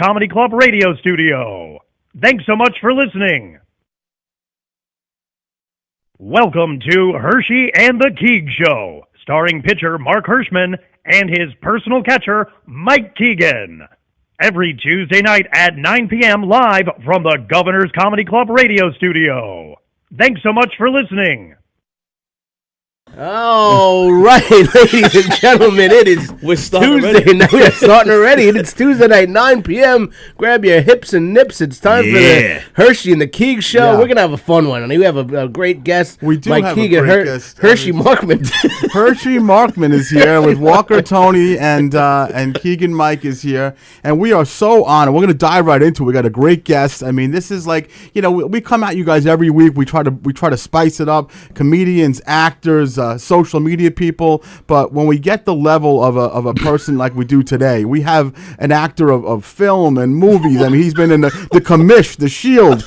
Comedy Club radio studio. Thanks so much for listening. Welcome to Herschy and the Keegs Show, starring pitcher Mark Hirschman and his personal catcher, Mike Keegan. Every Tuesday night at 9 p.m. live from the Governor's Comedy Club radio studio. Thanks so much for listening. All right, ladies and gentlemen, it is Tuesday night. We're starting already, and it's Tuesday night, 9 p.m. Grab your hips and nips. It's time for the Herschy and the Keegs Show. We're going to have a fun one. And we have a great guest. We do Mike have Keegan, a great guest. Herschy Markman. Herschy Markman is here with Walker Tony, and Keegan Mike is here. And we are so honored. We're going to dive right into it. We got a great guest. I mean, this is like, you know, we come at you guys every week. We try to spice it up. Comedians, actors, social media people, but when we get the level of a person like we do today, we have an actor of film and movies. I mean, he's been in the Commish, The Shield.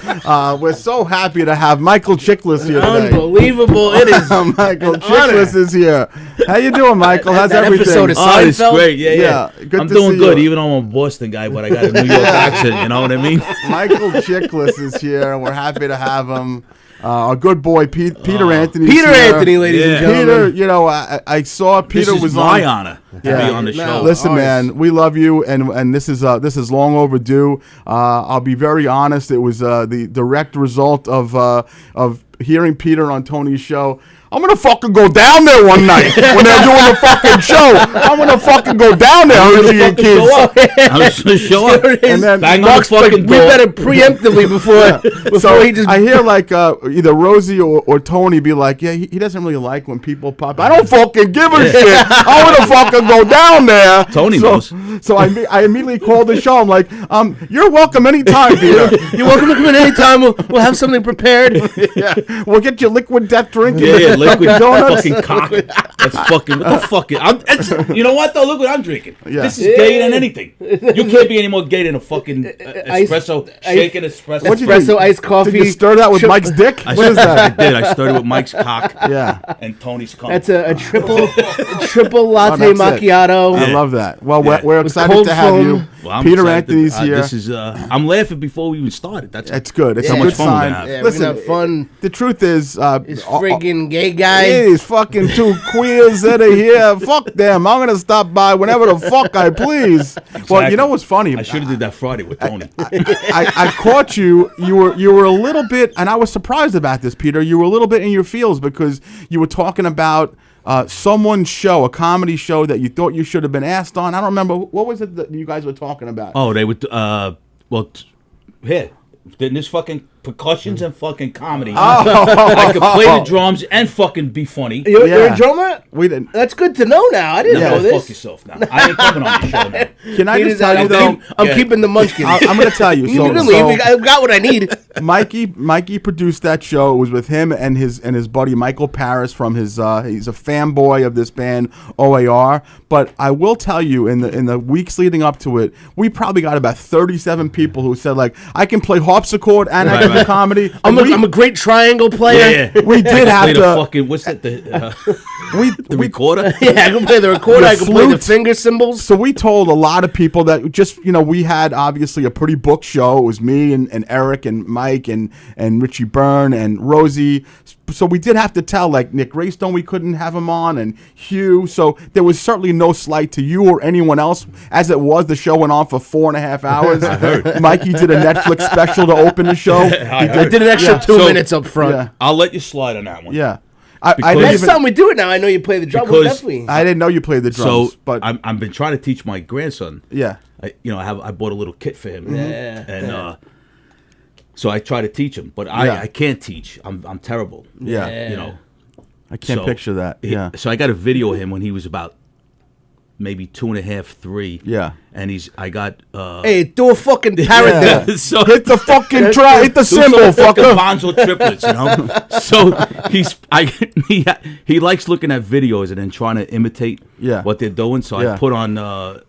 We're so happy to have Michael Chiklis here today. Unbelievable! It is Michael Chiklis is here. How you doing, Michael? How's that everything? Episode of Seinfeld? It's great. Yeah. Good I'm to doing see good, you. even though I'm a Boston guy, but I got a New York accent. You know what I mean? Michael Chiklis is here, and we're happy to have him. Our good boy Peter Anthony. Anthony, ladies and gentlemen. Peter, you know, I saw Peter was on. This is my honor to be on the show. Listen, man, we love you, and this is long overdue. I'll be very honest. It was the direct result of hearing Peter on Tony's show. I'm going to fucking go down there one night when they're doing the fucking show. I'm going to fucking go down there, Herschy and kids. I'm just going to show up. And then Bang on the fucking door. We better preemptively before so he just... I hear like either Rosie or Tony be like, yeah, he doesn't really like when people pop. I don't fucking give a shit. I want to fucking go down there. Tony knows. So I immediately called the show. I'm like, you're welcome anytime, Peter. You're welcome to come in anytime. We'll have something prepared. Yeah, we'll get you liquid death drink. Yeah, liquid donuts. fucking cock. That's fucking, what the fuck? You know what, though? Look what I'm drinking. Yeah. This is gay than anything. You can't be any more gay than a fucking espresso, shaken espresso. What'd you Espresso, do? iced coffee. Did you stir that with Mike's dick? What is that? I did. I started with Mike's cock and Tony's cum. That's a triple latte that's macchiato. I love that. Well, we're excited cold to have foam. you. Well, I'm Peter excited Anthony's here. This is. I'm laughing before we even started. It's good. It's so a much good fun sign. to have. Yeah, Listen, we're gonna have fun. The truth is, This friggin' gay guy. these fucking two queers that are here. Fuck them. I'm gonna stop by whenever the fuck I please. Exactly. Well, you know what's funny? I should have did that Friday with Tony. I caught you. You were a little bit, and I was surprised about this, Peter. You were a little bit in your feels because you were talking about someone's show, a comedy show that you thought you should have been asked on. I don't remember what was it that you guys were talking about. Oh, they would. Here, didn't this fucking percussions and fucking comedy? I could play the drums and fucking be funny. You're a drummer? We didn't. That's good to know now. I didn't know this. Fuck yourself now. I ain't coming on the show now. Can I just tell you though? I'm keeping the munchkins. I'm going to tell you. You can leave. I got what I need. Mikey produced that show. It was with him and his buddy Michael Paris from his. He's a fanboy of this band OAR. But I will tell you, in the weeks leading up to it, we probably got about 37 people who said like, I can play harpsichord and I can do comedy. I'm a great triangle player. Yeah. We did have play to. The fucking, what's that? The recorder. Yeah, I can play the recorder. The I can play the flute. finger cymbals. So we told a lot of people that just, we had obviously a pretty booked show. It was me and Eric and Mike and Richie Byrne and Rosie. So we did have to tell, like, Nick Greystone we couldn't have him on, and Hugh. So there was certainly no slight to you or anyone else. As it was, the show went on for 4.5 hours. I heard. Mikey did a Netflix special to open the show. I did an extra 2 minutes up front. Yeah. I'll let you slide on that one. Yeah. I Because- didn't Next even, time we do it now, I know you play the drum. Because Definitely. I didn't know you played the drums. So but I've been trying to teach my grandson. yeah. I bought a little kit for him. Yeah. And so I try to teach him, but I can't teach. I'm terrible. Yeah. I can't picture that. Yeah. So I got a video of him when he was about maybe 2.5, 3. Yeah. And I got. Hey, do a fucking parrot there. So Hit the fucking try. Hit the symbol, fucker. Bonzo triplets, So he likes looking at videos and then trying to imitate what they're doing. So I put on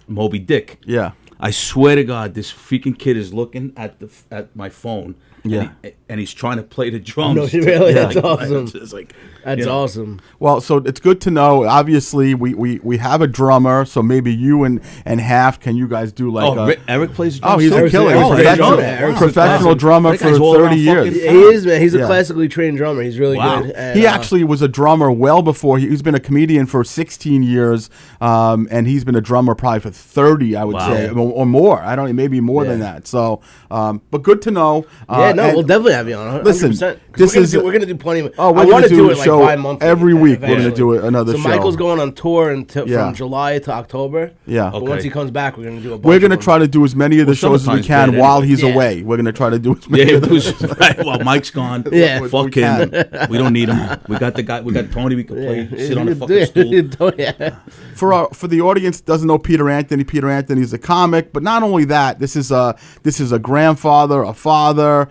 Moby Dick. Yeah. I swear to God, this freaking kid is looking at my phone. Yeah. And he's trying to play the drums. No, really? Yeah. That's awesome. It's like, That's awesome. Well, so it's good to know. Obviously, we have a drummer, so maybe you and Half, can you guys do like Eric plays the drums. Oh, he's a killer. Oh, He's a yeah, professional, Eric's professional drummer That for guy's all 30 around years. fucking- He is, man. He's a Yeah. classically trained drummer. He's really Wow. good. And, He actually was a drummer well before. He's been a comedian for 16 years, and he's been a drummer probably for 30, I would Wow. say, or more. I don't know, maybe more than that. So, but good to know. yeah, no, and we'll definitely have you on. 100%. listen, this we're gonna do plenty. Oh, we're I want gonna to do do a it like show bi-monthly every week. We're gonna eventually. do another So show. Michael's going on tour until Yeah. from July to October. Yeah. But Okay. once he comes back, we're gonna do a bunch We're going to of try to do as many of the shows as we summertime's can dead while anyway. he's Yeah. away. We're going to try to do as many Yeah, of those. right. Well, Mike's gone. Yeah. Fuck We him. We don't need him. We got the guy. We got Tony. We can play. them. Sit on the fucking stool. Yeah. For the audience that doesn't know Peter Anthony's a comic, but not only that, this is a grandfather, a father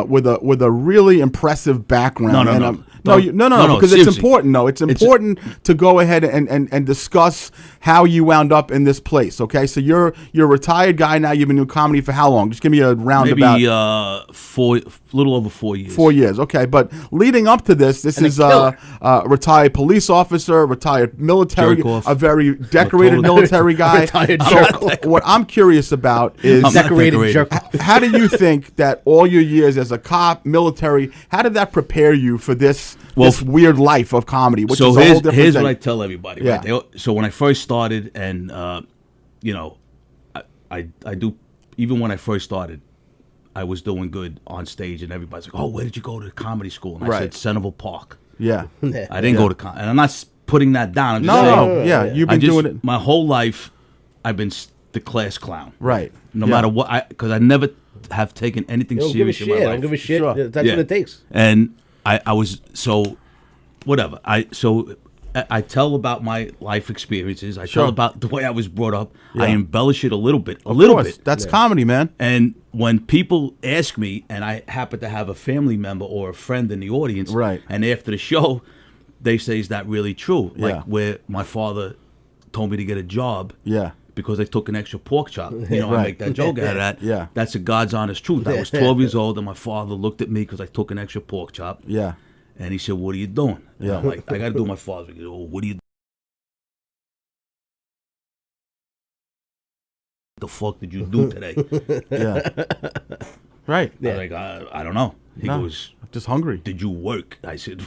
with a really impressive background. No, no, And, no. no, because it's seriously. important. No, it's important to go ahead and discuss how you wound up in this place. Okay, so you're a retired guy now. You've been doing comedy for how long? Just give me a roundabout. Maybe little over 4 years. 4 years, okay. But leading up to this And a is killer. a retired police officer, retired military, Jerk off. a very decorated Total- military guy. Retired So jerk off. what I'm curious about is I'm not Decorated decorated. jerk. how do you think that all your years as a cop, military, how did that prepare you for this weird life of comedy? Which So is a whole different here's thing. what I tell everybody. Yeah. Right? So when I first started, and you know, I do. Even when I first started, I was doing good on stage, and everybody's like, "Oh, where did you go to comedy school?" And I Right. said, "Centerville Park." Yeah. I didn't go to and I'm not putting that down. I'm just No, saying, yeah, you've been doing it. my whole life. I've been the class clown. Right. No Yeah. matter what, because I never have taken anything Don't give a serious in shit. my life. Don't give a shit. Sure. That's what it takes. And I was so whatever. I tell about my life experiences. I Sure. tell about the way I was brought up. Yeah. I embellish it a little bit. Of course, that's comedy, man. And when people ask me, and I happen to have a family member or a friend in the audience, Right. and after the show, they say, "Is that really true?" Like Yeah. where my father told me to get a job. Yeah. Because I took an extra pork chop. You know, Right. I make that joke out of that. Yeah. That's a God's honest truth. I was 12 years old, and my father looked at me because I took an extra pork chop. Yeah. And he said, "What are you doing?" And Yeah. I'm like, "I got to do my father's." He goes, "Oh, what are you? The fuck did you do today?" Yeah. Right. I was like, I don't know. He No, goes, I'm just hungry. "Did you work?" I said,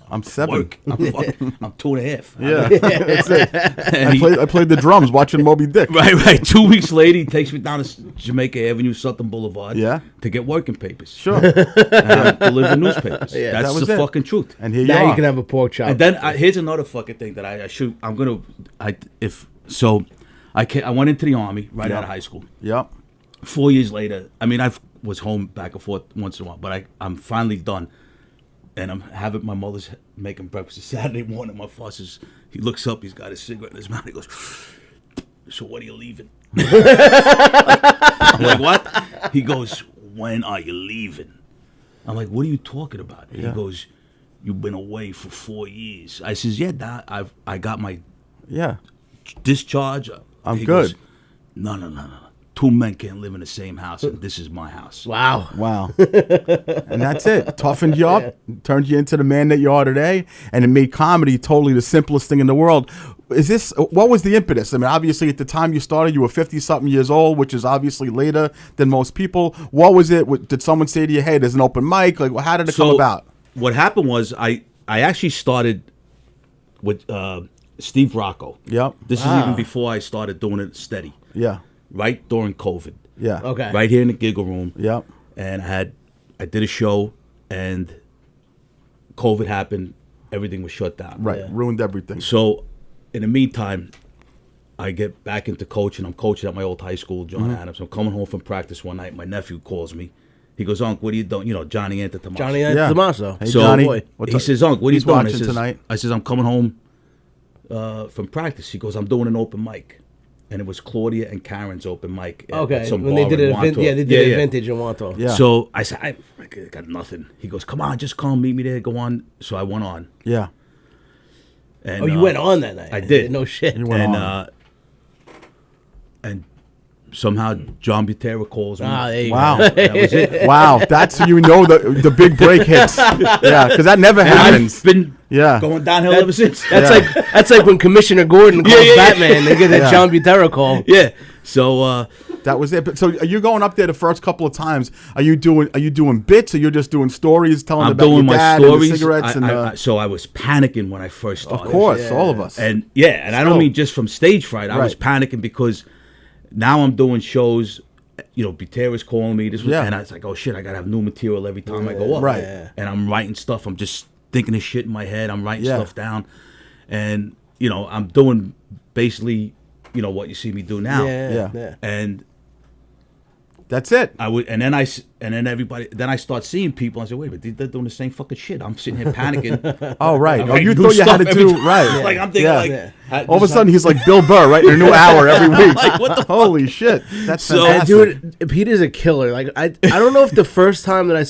I'm 7. Work. I'm 2.5. Yeah. That's it. And he- I played the drums watching Moby Dick. Right. 2 weeks later, he takes me down to Jamaica Avenue, Sutton Boulevard. Yeah. To get working papers. Sure. And I deliver newspapers. Yeah. That's That was the it. fucking truth. And here Now you you are. can have a pork chop. And then here's another fucking thing that I went into the army right Yeah. out of high school. Yep. 4 years later, I mean, I was home back and forth once in a while, but I'm finally done. And I'm having my mother's making breakfast. It's Saturday morning. My father says, he looks up, he's got his cigarette in his mouth. He goes, "So when are you leaving?" I'm like, "What?" He goes, "When are you leaving?" I'm like, "What are you talking about?" He goes, "You've been away for 4 years." I says, "Yeah, Dad, I got my Yeah. discharge." I'm He good. goes, No. 2 men can't live in the same house, and this is my house. wow. Wow. And that's it. Toughened you up, turned you into the man that you are today, and it made comedy totally the simplest thing in the world. What was the impetus? I mean, obviously at the time you started, you were 50-something years old, which is obviously later than most people. What was it? Did someone say to you, "Hey, there's an open mic"? Like, how did it come about? What happened was I actually started with Steve Rocco. Yep. This is even before I started doing it steady. Yeah. Right during COVID. Yeah. Okay. Right here in the giggle room. Yep. And I did a show, and COVID happened. Everything was shut down. Right. Ruined everything. So, in the meantime, I get back into coaching. I'm coaching at my old high school, John Adams. I'm coming home from practice one night. My nephew calls me. He goes, "Unc, what are you doing?" You know, Johnny Antetomaso. Johnny Yeah. Tommaso. Hey, So Johnny. boy. What's he up? says, "Unc, what are you He's doing?" I watching says, tonight. "I'm coming home from practice." He goes, "I'm doing an open mic." And it was Claudia and Karen's open mic. At Okay. some When they bar did in it, Wanto. they did it vintage in Wanto. Yeah. So I said, I got nothing. He goes, "Come on, just come meet me there. Go on." So I went on. Yeah. And, Oh, you went on that night. I did. No shit. You went and on. and somehow John Butera calls me. There you Wow. go. That was it. Wow, that's how you know the big break hits. Yeah, because that never And happens. I've been Yeah. going downhill ever since. That's like when Commissioner Gordon calls Batman. They get that John Butera call. Yeah. So That was it. But so are you going up there the first couple of times? Are you doing bits, or you're just doing stories, telling I'm about doing your my dad and the stories. cigarettes? So I was panicking when I first started. Of course, all of us. And I don't mean just from stage fright. I was Right. panicking because now I'm doing shows. Butera's calling me. And I was like, oh shit, I gotta have new material every time I go up. Right. And I'm writing stuff. I'm just thinking of shit in my head. I'm writing stuff down, and I'm doing basically what you see me do now. Yeah. And That's it. I would, and then I start seeing people. I say, wait, but they're doing the same fucking shit. I'm sitting here panicking. Oh, right. I'm Oh, writing you new thought you had to stuff do every time. right. Like I'm thinking, All of a sudden, he's like Bill Burr, writing a new hour every week. Like, what the Holy shit! That's So- fantastic. Dude, Pete is a killer. Like I don't know if the first time that I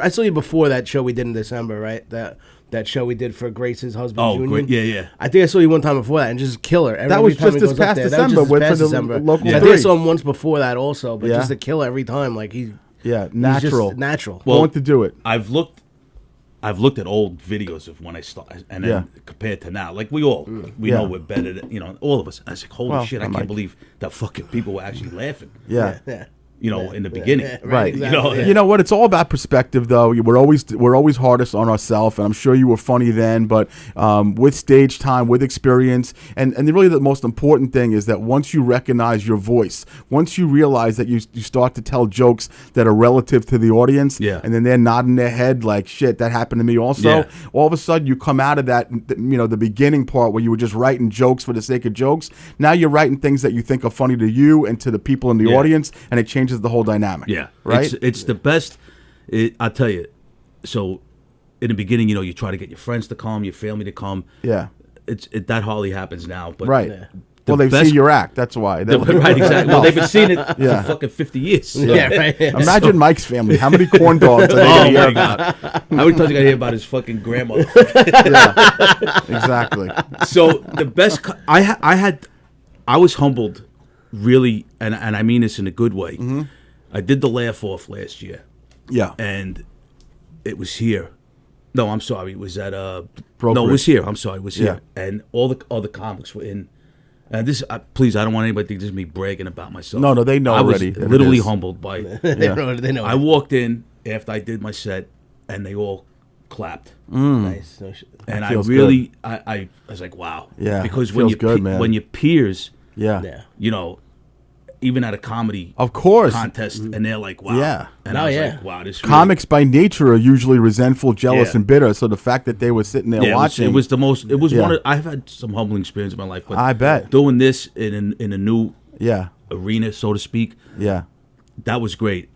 saw you before that show we did in December, right? That show we did for Grace's husband's union. great. Yeah. I think I saw you one time before that, and just killer. That was just this past December with for the local I think I three. saw him once before that also, but Yeah. just a killer every time. Like he's just natural. natural. Willing to do it. I've looked at old videos of when I started, and then compared to now, like we know we're better than all of us. I was like, holy shit, I can't believe that fucking people were actually laughing. Yeah. In the beginning. Right. Exactly. You know what? It's all about perspective, though. We're always hardest on ourselves, and I'm sure you were funny then. But with stage time, with experience, and really the most important thing is that once you recognize your voice, once you realize that you start to tell jokes that are relative to the audience, and then they're nodding their head like shit. That happened to me also. Yeah. All of a sudden, you come out of that, the beginning part where you were just writing jokes for the sake of jokes. Now you're writing things that you think are funny to you and to the people in the audience, and it changes the whole dynamic. Yeah, right. It's the best. I'll tell you. So, in the beginning, you try to get your friends to come, your family to come. Yeah. That hardly happens now. But Right. Well, they've seen your act. That's why. Right, exactly. Well, they've been seeing it for fucking 50 years. So. Yeah, right. Imagine Mike's family. How many corn dogs are they Oh gonna hear my about? god! How many times you gotta hear about his fucking grandmother? Exactly. So the best I was humbled, really, and I mean this in a good way. Mm-hmm. I did the laugh off last year, Yeah. and it was here. No, I'm sorry, it was at Broke No, it Ridge. was here. I'm sorry, it was Yeah. here, and all the other comics were in. And this, please, I don't want anybody to think this is me bragging about myself. No, they know I already was that it literally is. humbled by. They know. I walked in after I did my set, and they all clapped. Nice. No shit. And I feels really, I was like, wow. Yeah, Because it when feels you good, man. when your peers, Yeah. even at a comedy Of course. contest, and they're like, wow. Yeah. And I was like, wow, this Comics by nature are usually resentful, jealous, Yeah. and bitter. So the fact that they were sitting there yeah, watching, it was the most. It was Yeah. one. I've had some humbling experience in my life, but I bet. doing this in a new yeah, arena, so to speak, yeah, that was great.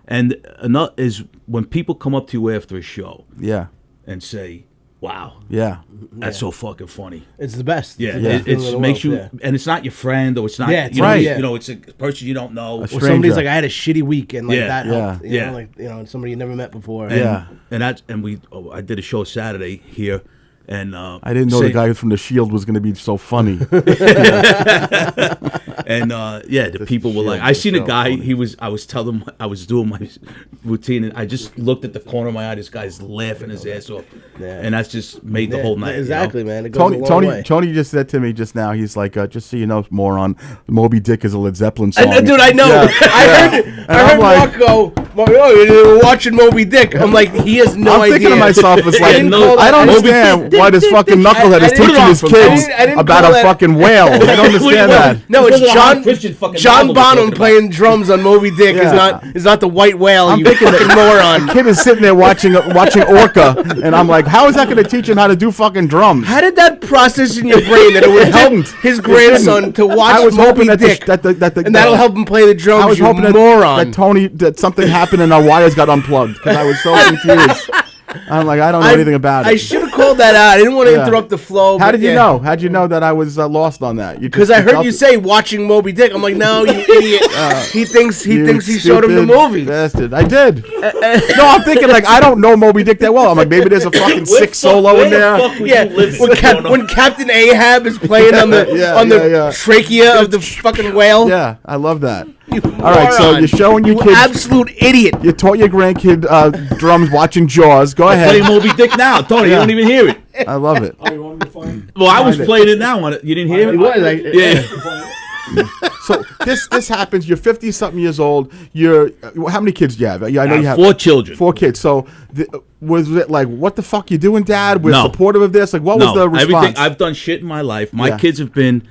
And another is when people come up to you after a show yeah, and say, wow, yeah. that's so fucking funny. It's the best. Yeah, It's the best feeling in it the makes world, you, and it's not your friend, or it's not, Yeah, it's right. it's a person you don't know. Or stranger. somebody's like, I had a shitty week, and like Yeah. that helped. Yeah. Somebody you never met before. And, Yeah. I did a show Saturday here, and I didn't know the guy from the Shield was going to be so funny. And the people were like, Shield I was seen a so guy. funny. I was telling him I was doing my routine, and I just looked at the corner of my eye. This guy's laughing his ass off, and that's just made the whole night. Exactly, you know? man. It goes a long way. Tony just said to me just now. He's like, just so you know, moron, Moby Dick is a Led Zeppelin song. Dude, I know. Yeah. I heard Mark go, you're watching Moby Dick. I'm like, he has no I'm idea. thinking to myself, it's like, no, I don't Moby understand why this fucking knucklehead I is didn't- teaching his I kids didn't about call a that- fucking whale. I don't understand that. No, This it's is a hard John Christian fucking John novel we're Bonham talking about. playing drums on Moby Dick Yeah. is not the white whale. I'm You thinking fucking The moron. kid is sitting there watching Orca, and I'm like, how is that going to teach him how to do fucking drums? How did that process in your brain that it would help didn't. his It grandson to watch I was Moby hoping that Dick, and that'll help him play the drums? I was you hoping moron. that something happened and our wires got unplugged because I was so confused. I'm like, I don't know anything about it. I should have called that out. I didn't want to interrupt the flow. How did you know? How'd you know that I was lost on that? Because I heard you say watching Moby Dick. I'm like, no, you idiot. He thinks he showed him the movie. Bastard. I did. No, I'm thinking like I don't know Moby Dick that well. I'm like, maybe there's a fucking sick solo in there. When Captain Ahab is playing on the trachea of the fucking whale. Yeah, I love that. All right, so you're showing your kids. Absolute idiot. You taught your grandkid drums watching Jaws. Go ahead. Play Moby Dick now, Tony. You don't even hear it. I love it. Well, I was playing it now. You didn't hear it? Yeah. So this happens. You're 50-something years old. How many kids do you have? I know you have 4 children. 4 kids. So was it like, what the fuck you doing, Dad? We're supportive of this. Like, what was the response? Everything. I've done shit in my life. My kids have been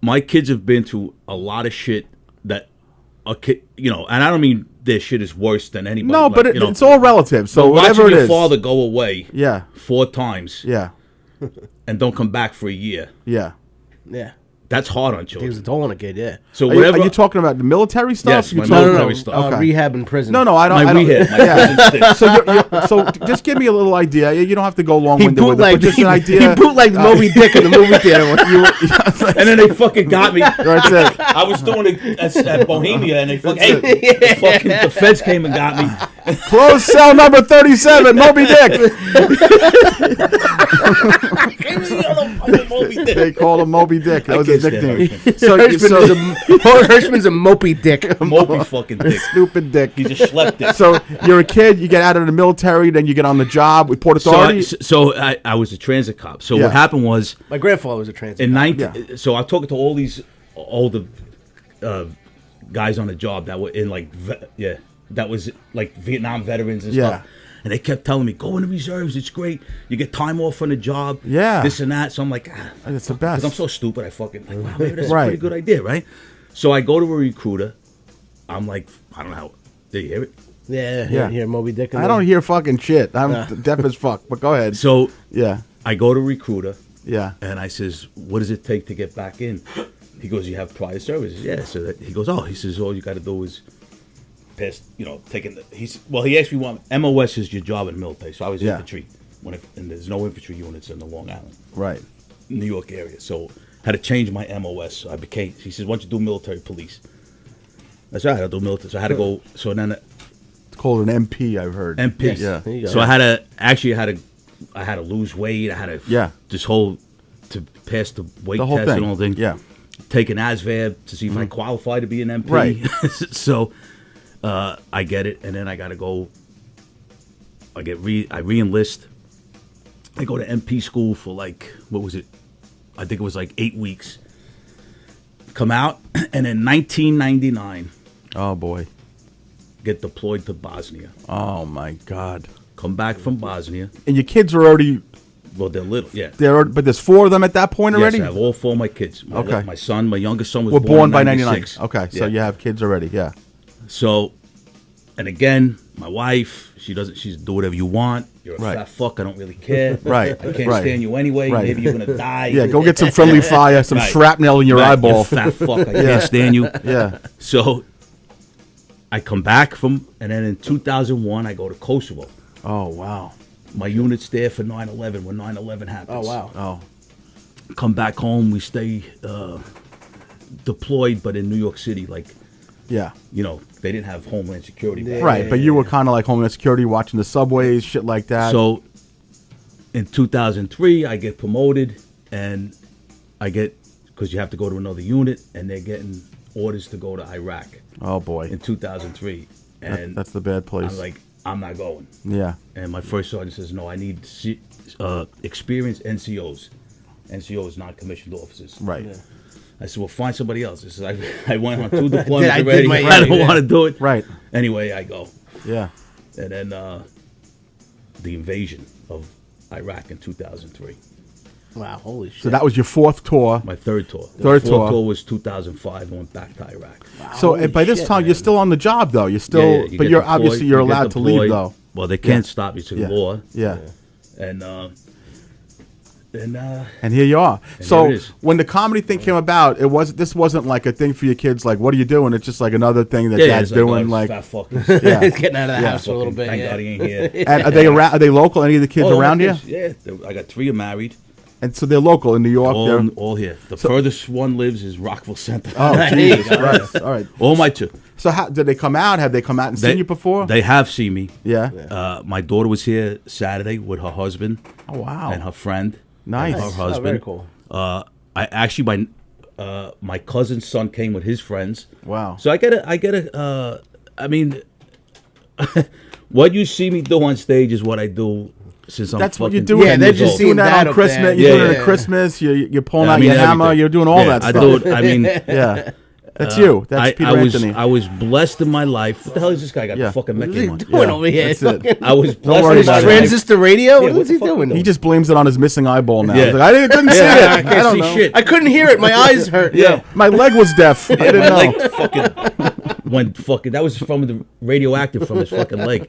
through a lot of shit that a kid, and I don't mean their shit is worse than anybody. No, but it's all relative. So whatever watching it your is. father go away, 4 times, and don't come back for a year, Yeah. that's hard on He children. was a toll on a kid, yeah. So Are whatever. you talking about the military stuff? Yes, my No, military stuff. Okay. Rehab in prison. No, I don't. My I don't rehab. My prison stint. So just give me a little idea. You don't have to go He long-winded with it, but bootlegged just an idea. He bootlegged Moby Dick in the movie theater. And then they fucking got me. That's it. I was doing it at Bohemia, and they fucking, the feds came and got me. Close cell number 37, Moby Dick. They call him Moby Dick. That was his nickname. Hirschman's a mopey dick. Mopey fucking dick. Stupid dick. He's a schlep dick. So you're a kid, you get out of the military, then you get on the job with Port Authority. So I was a transit cop. So what happened was My grandfather was a transit. So I'm talking to all these older guys on the job that were in that was like Vietnam veterans and stuff. And they kept telling me, go in the reserves, it's great. You get time off from the job. Yeah. This and that. So I'm like, It's the best. because I'm so stupid, I fucking, like, wow, maybe that's a pretty good idea, right? So I go to a recruiter. I'm like, I don't know how. Did you hear it? Yeah. Here, Moby Dick. I don't hear fucking shit. I'm deaf as fuck, but go ahead. So yeah. I go to a recruiter. Yeah. And I says, what does it take to get back in? He goes, you have prior services. Yeah. So he goes, he says, all you got to do is pass, taking the, he asked me what MOS is your job in the military. So I was infantry and there's no infantry units in the Long Island. Right. New York area. So I had to change my MOS. So he says, why don't you do military police? That's right. I'll do military. So I had to go. So then it's called an MP, I've heard. MP. Yeah. There you go. So I had to lose weight. I had to this whole to pass the weight The whole test thing. and all thing. Yeah. Take an ASVAB to see if I qualify to be an MP. Right. So I get it, and then I got to go. I re-enlist. I go to MP school for what was it? I think it was 8 weeks. Come out, and in 1999, Oh boy. get deployed to Bosnia. Oh my God. Come back from Bosnia. And your kids are already Well, they're little, yeah. but there's 4 of them at that point already? Yes, I have all 4 of my kids. Okay. My youngest son was Were born by 99. 96. Okay, so Yeah. you have kids already, yeah. So, and again, my wife, she's do whatever you want. You're a Right. fat fuck. I don't really care. Right, I can't right. stand you anyway. Right. Maybe you're gonna die. Yeah, go get some friendly fire, some Right. shrapnel in your Right, eyeball. You fat fuck. I can't stand you. Yeah. So, I come back and then in 2001, I go to Kosovo. Oh, wow. My unit's there for 9/11 when 9/11 happens. Oh, wow. Oh, Come back home. We stay deployed, but in New York City, yeah. They didn't have Homeland Security back Right, but you were kind of like Homeland Security, watching the subways, shit like that. So, in 2003, I get promoted, and because you have to go to another unit, and they're getting orders to go to Iraq oh, boy. in 2003. And That's the bad place. I'm like, I'm not going. Yeah. And my first sergeant says, no, I need experienced NCOs. NCOs, non-commissioned officers. Right. Yeah. I said, well, find somebody else. He says, I went on 2 deployments I did already. my- I don't yeah. want to do it. Right. Anyway, I go. Yeah. And then the invasion of Iraq in 2003. Wow, holy shit. So that was your 4th tour. My third tour. Third The tour. fourth tour was 2005. I went back to Iraq. So Holy by this shit, time, man. you're still on the job, though. You're still, Yeah, you but get you're deployed, obviously you get allowed to leave, deployed. though. Well, they can't stop you. It's a Yeah. law. Yeah. And And here you are. there So it is. when the comedy thing came about, this wasn't like a thing for your kids. Like, what are you doing? It's just like another thing that Dad's doing. Like, fat fuckers. yeah. Getting out of the house for a little bit. Thank Yeah. God he ain't here. And are they around? Are they local? Any of the kids Oh, around my here? kids, yeah, I got 3 are married. And so they're local in New York. All here. The furthest one lives is Rockville Center. Oh, There you Jesus go. Christ! All right. All my two. So how did they come out? Have they come out and seen you before? They have seen me. Yeah. My daughter was here Saturday with her husband Oh wow. and her friend. Nice. And her Oh, husband. very cool. I actually my cousin's son came with his friends. Wow. So I get a. I mean, what you see me do on stage is what I do since I'm. That's what you're fucking doing. 10 they're years just old. seeing doing that that on up Christmas. there. You're Yeah, doing it yeah. at Christmas. You're pulling I out mean, your hammer. everything. You're doing all that I stuff. do it. I mean, Yeah. That's you. That's Peter Anthony. I was blessed in my life. What the hell is this guy got Yeah. the fucking What mech is he on? doing over here? That's it. I was blessed worry in His about my it. life. transistor radio? Yeah, What what is the he fuck doing? He just blames it on his missing eyeball now. Yeah. He's like, I didn't see Yeah, it. I can't don't see know. shit. I couldn't hear it. My eyes hurt. Yeah. My leg was deaf. I didn't know. Like fucking when fucking that was from the radioactive from his fucking leg.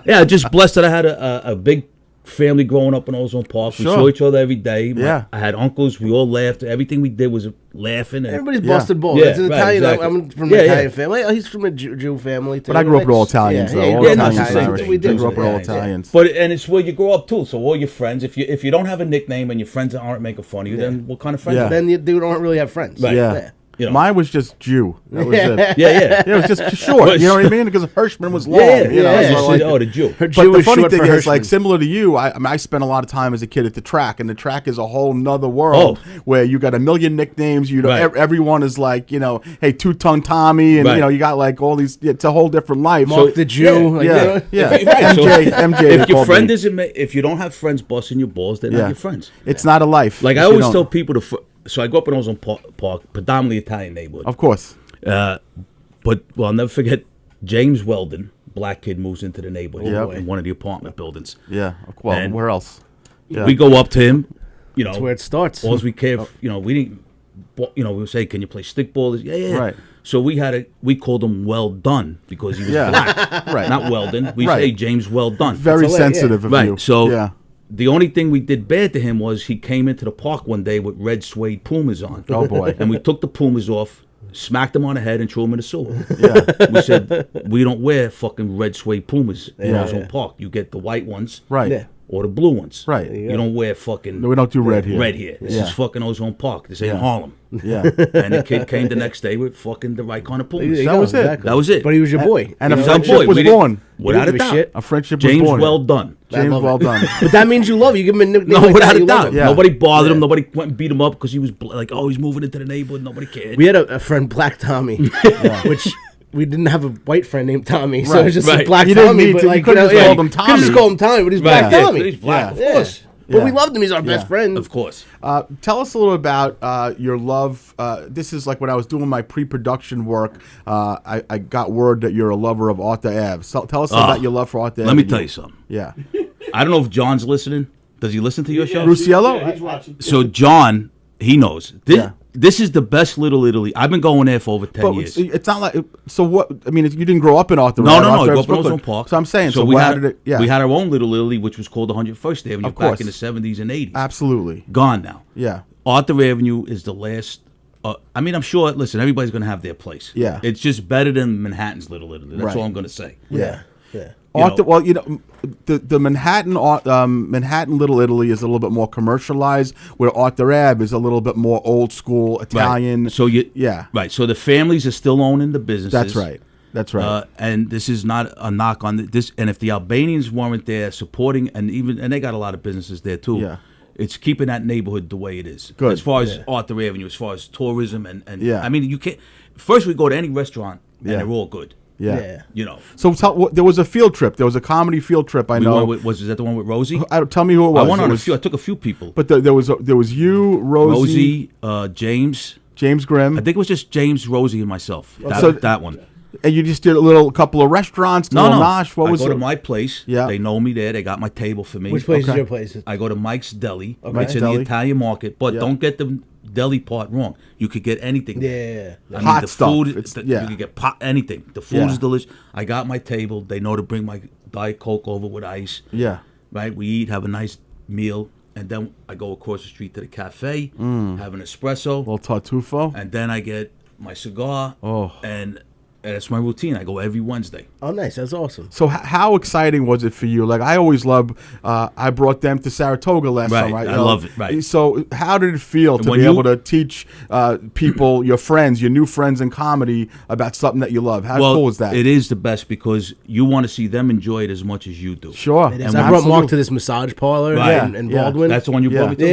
Yeah, just blessed that I had a big family growing up in Ozone Park. We Sure. saw each other every day. Yeah. I had uncles. We all laughed. Everything we did was laughing. And Everybody's Yeah. busted balls. Yeah, It's an right, Italian. exactly. I'm from Yeah, an yeah. Italian family. Oh, he's from a Jew family too. But I grew up with all Italians, though. All yeah, Italians and and Irish. Irish. We I did. grew up with all Yeah. Italians. But and it's where you grow up too. So all your friends, if you don't have a nickname and your friends aren't making fun of you, then what kind of friends? Yeah. are you? Then you don't really have friends. Right. Yeah. You know. Mine was just Jew. That was it. Yeah, yeah. It was just short. You know what I mean? Because Hirschman was long. Yeah, you know, yeah. so like- Oh, the Jew. Her But Jew the is funny short thing for is, like, Hirschman. similar to you, I spent a lot of time as a kid at the track, and the track is a whole nother world where you got a million nicknames. You know, Right. everyone is like, hey, Two-Tongue Tommy, and Right. you got like all these. It's a whole different life. Mark the Jew. like, you yeah, know? yeah. Right, so MJ. if they your called friend me. isn't, if you don't have friends busting your balls, they're Yeah. not your friends. It's not a life. Like I if you always don't. tell people so I grew up in Ozone Park, predominantly Italian neighborhood. Of course. But I'll never forget James Weldon, black kid, moves into the neighborhood Yep. in one of the apartment buildings. Yeah. Well, And where else? Yeah. We go up to him, That's where it starts. All we care, we didn't, we would say, "Can you play stickball?" Yeah. Right. So we called him Well Done because he was Yeah. black, Right. not Weldon. We Right. say James Well Done. Very That's all right, sensitive of right. you. So yeah. the only thing we did bad to him was he came into the park one day with red suede Pumas on. Oh, boy. And we took the Pumas off, smacked him on the head, and threw him in the sewer. Yeah. We said, we don't wear fucking red suede Pumas in Yeah. Ozone Park. You get the white ones Right. Yeah. or the blue ones. Right. You don't wear fucking No, we don't do red here. red here. This Yeah. is fucking Ozone Park. This ain't Yeah. Harlem. Yeah. And the kid came the next day with fucking the right kind of There Pumas. you That go, was it. exactly. That was it. But he was your boy. And a you know? friendship boy. was We didn't- born. Without a give a doubt. shit. A friendship James was born. Well Done. James, love well it. done. But that means you love. You give him a nickname. No, like without that, a you love doubt. him. Yeah. Nobody bothered him. Nobody went and beat him up because he was like, oh, he's moving into the neighborhood. Nobody cared. We had a friend, Black Tommy, which we didn't have a white friend named Tommy, so Right. it was just Right. Black You didn't Tommy. need But to- you like, could've just called him you could've just Tommy. called him Tommy, but he's Right. Black Yeah, Tommy. he's black, Yeah. of course. But we loved him. He's our best friend. Of course. Tell us a little about your love. This is like when I was doing my pre-production work. I got word that you're a lover of Arthur Ave. So tell us about your love for Arthur Ave. Let me tell you something. Yeah. I don't know if John's listening. Does he listen to your show? Rusiello? So John, he knows. Yeah. This is the best Little Italy. I've been going there for over 10 But years. it's not like so. What I mean, you didn't grow up in Arthur. No, Ave. no, no. I Arthur grew Ave's up in Brooklyn. Ozone Park. So I'm saying. So we how had, did it? Yeah. we had our own Little Italy, which was called 101st Avenue Of back course. in the 70s and 80s. Absolutely. Gone now. Yeah. Arthur Avenue is the last. I mean, I'm sure. Listen, everybody's going to have their place. Yeah. It's just better than Manhattan's Little Italy. That's Right. all I'm going to say. Yeah. Arthur, know. well, the Manhattan Little Italy is a little bit more commercialized, where Arthur Ave is a little bit more old school Italian. Right. So yeah, Right. So the families are still owning the businesses. that's right. That's right. And this is not a knock on this. And if the Albanians weren't there supporting, and they got a lot of businesses there too. Yeah. It's keeping that neighborhood the way it is. Good. As far as Arthur Avenue, as far as tourism and Yeah. I mean, you can't. First, we go to any restaurant and Yeah. they're all good. yeah. You know. So there was a field trip. There was a comedy field trip. I We know. went with, was that the one with Rosie? Tell me who it was. I went It on a was- few. I took a few people. But there was you, Rosie, James. James Grimm, I think it was just James, Rosie, and myself. So- That one. and you just did a couple of restaurants. No, little no. Nosh. What I was go it? to my place. Yeah. They know me there. They got my table for me. Which place Okay. is your place? I go to Mike's Deli. Mike's It's in Deli. the Italian market, but Yeah. don't get the deli part wrong. You could get anything. Yeah. I mean, Hot the stuff. food. It's- You yeah. could get anything. The food Yeah. is delicious. I got my table. They know to bring my Diet Coke over with ice. Yeah. Right. We eat, have a nice meal, and then I go across the street to the cafe, have an espresso, little tartufo. and then I get my cigar. Oh. And that's my routine. I go every Wednesday. Oh, nice. That's awesome. So how exciting was it for you? Like, I always love, I brought them to Saratoga last Right, summer. I love it, right. So how did it feel to when be you- able to teach people, your friends, your new friends in comedy about something that you love? How cool is that? It is the best because you want to see them enjoy it as much as you do. Sure. And I brought Mark to this massage parlor Right. in Yeah. Baldwin. That's the one you brought me to? Yeah,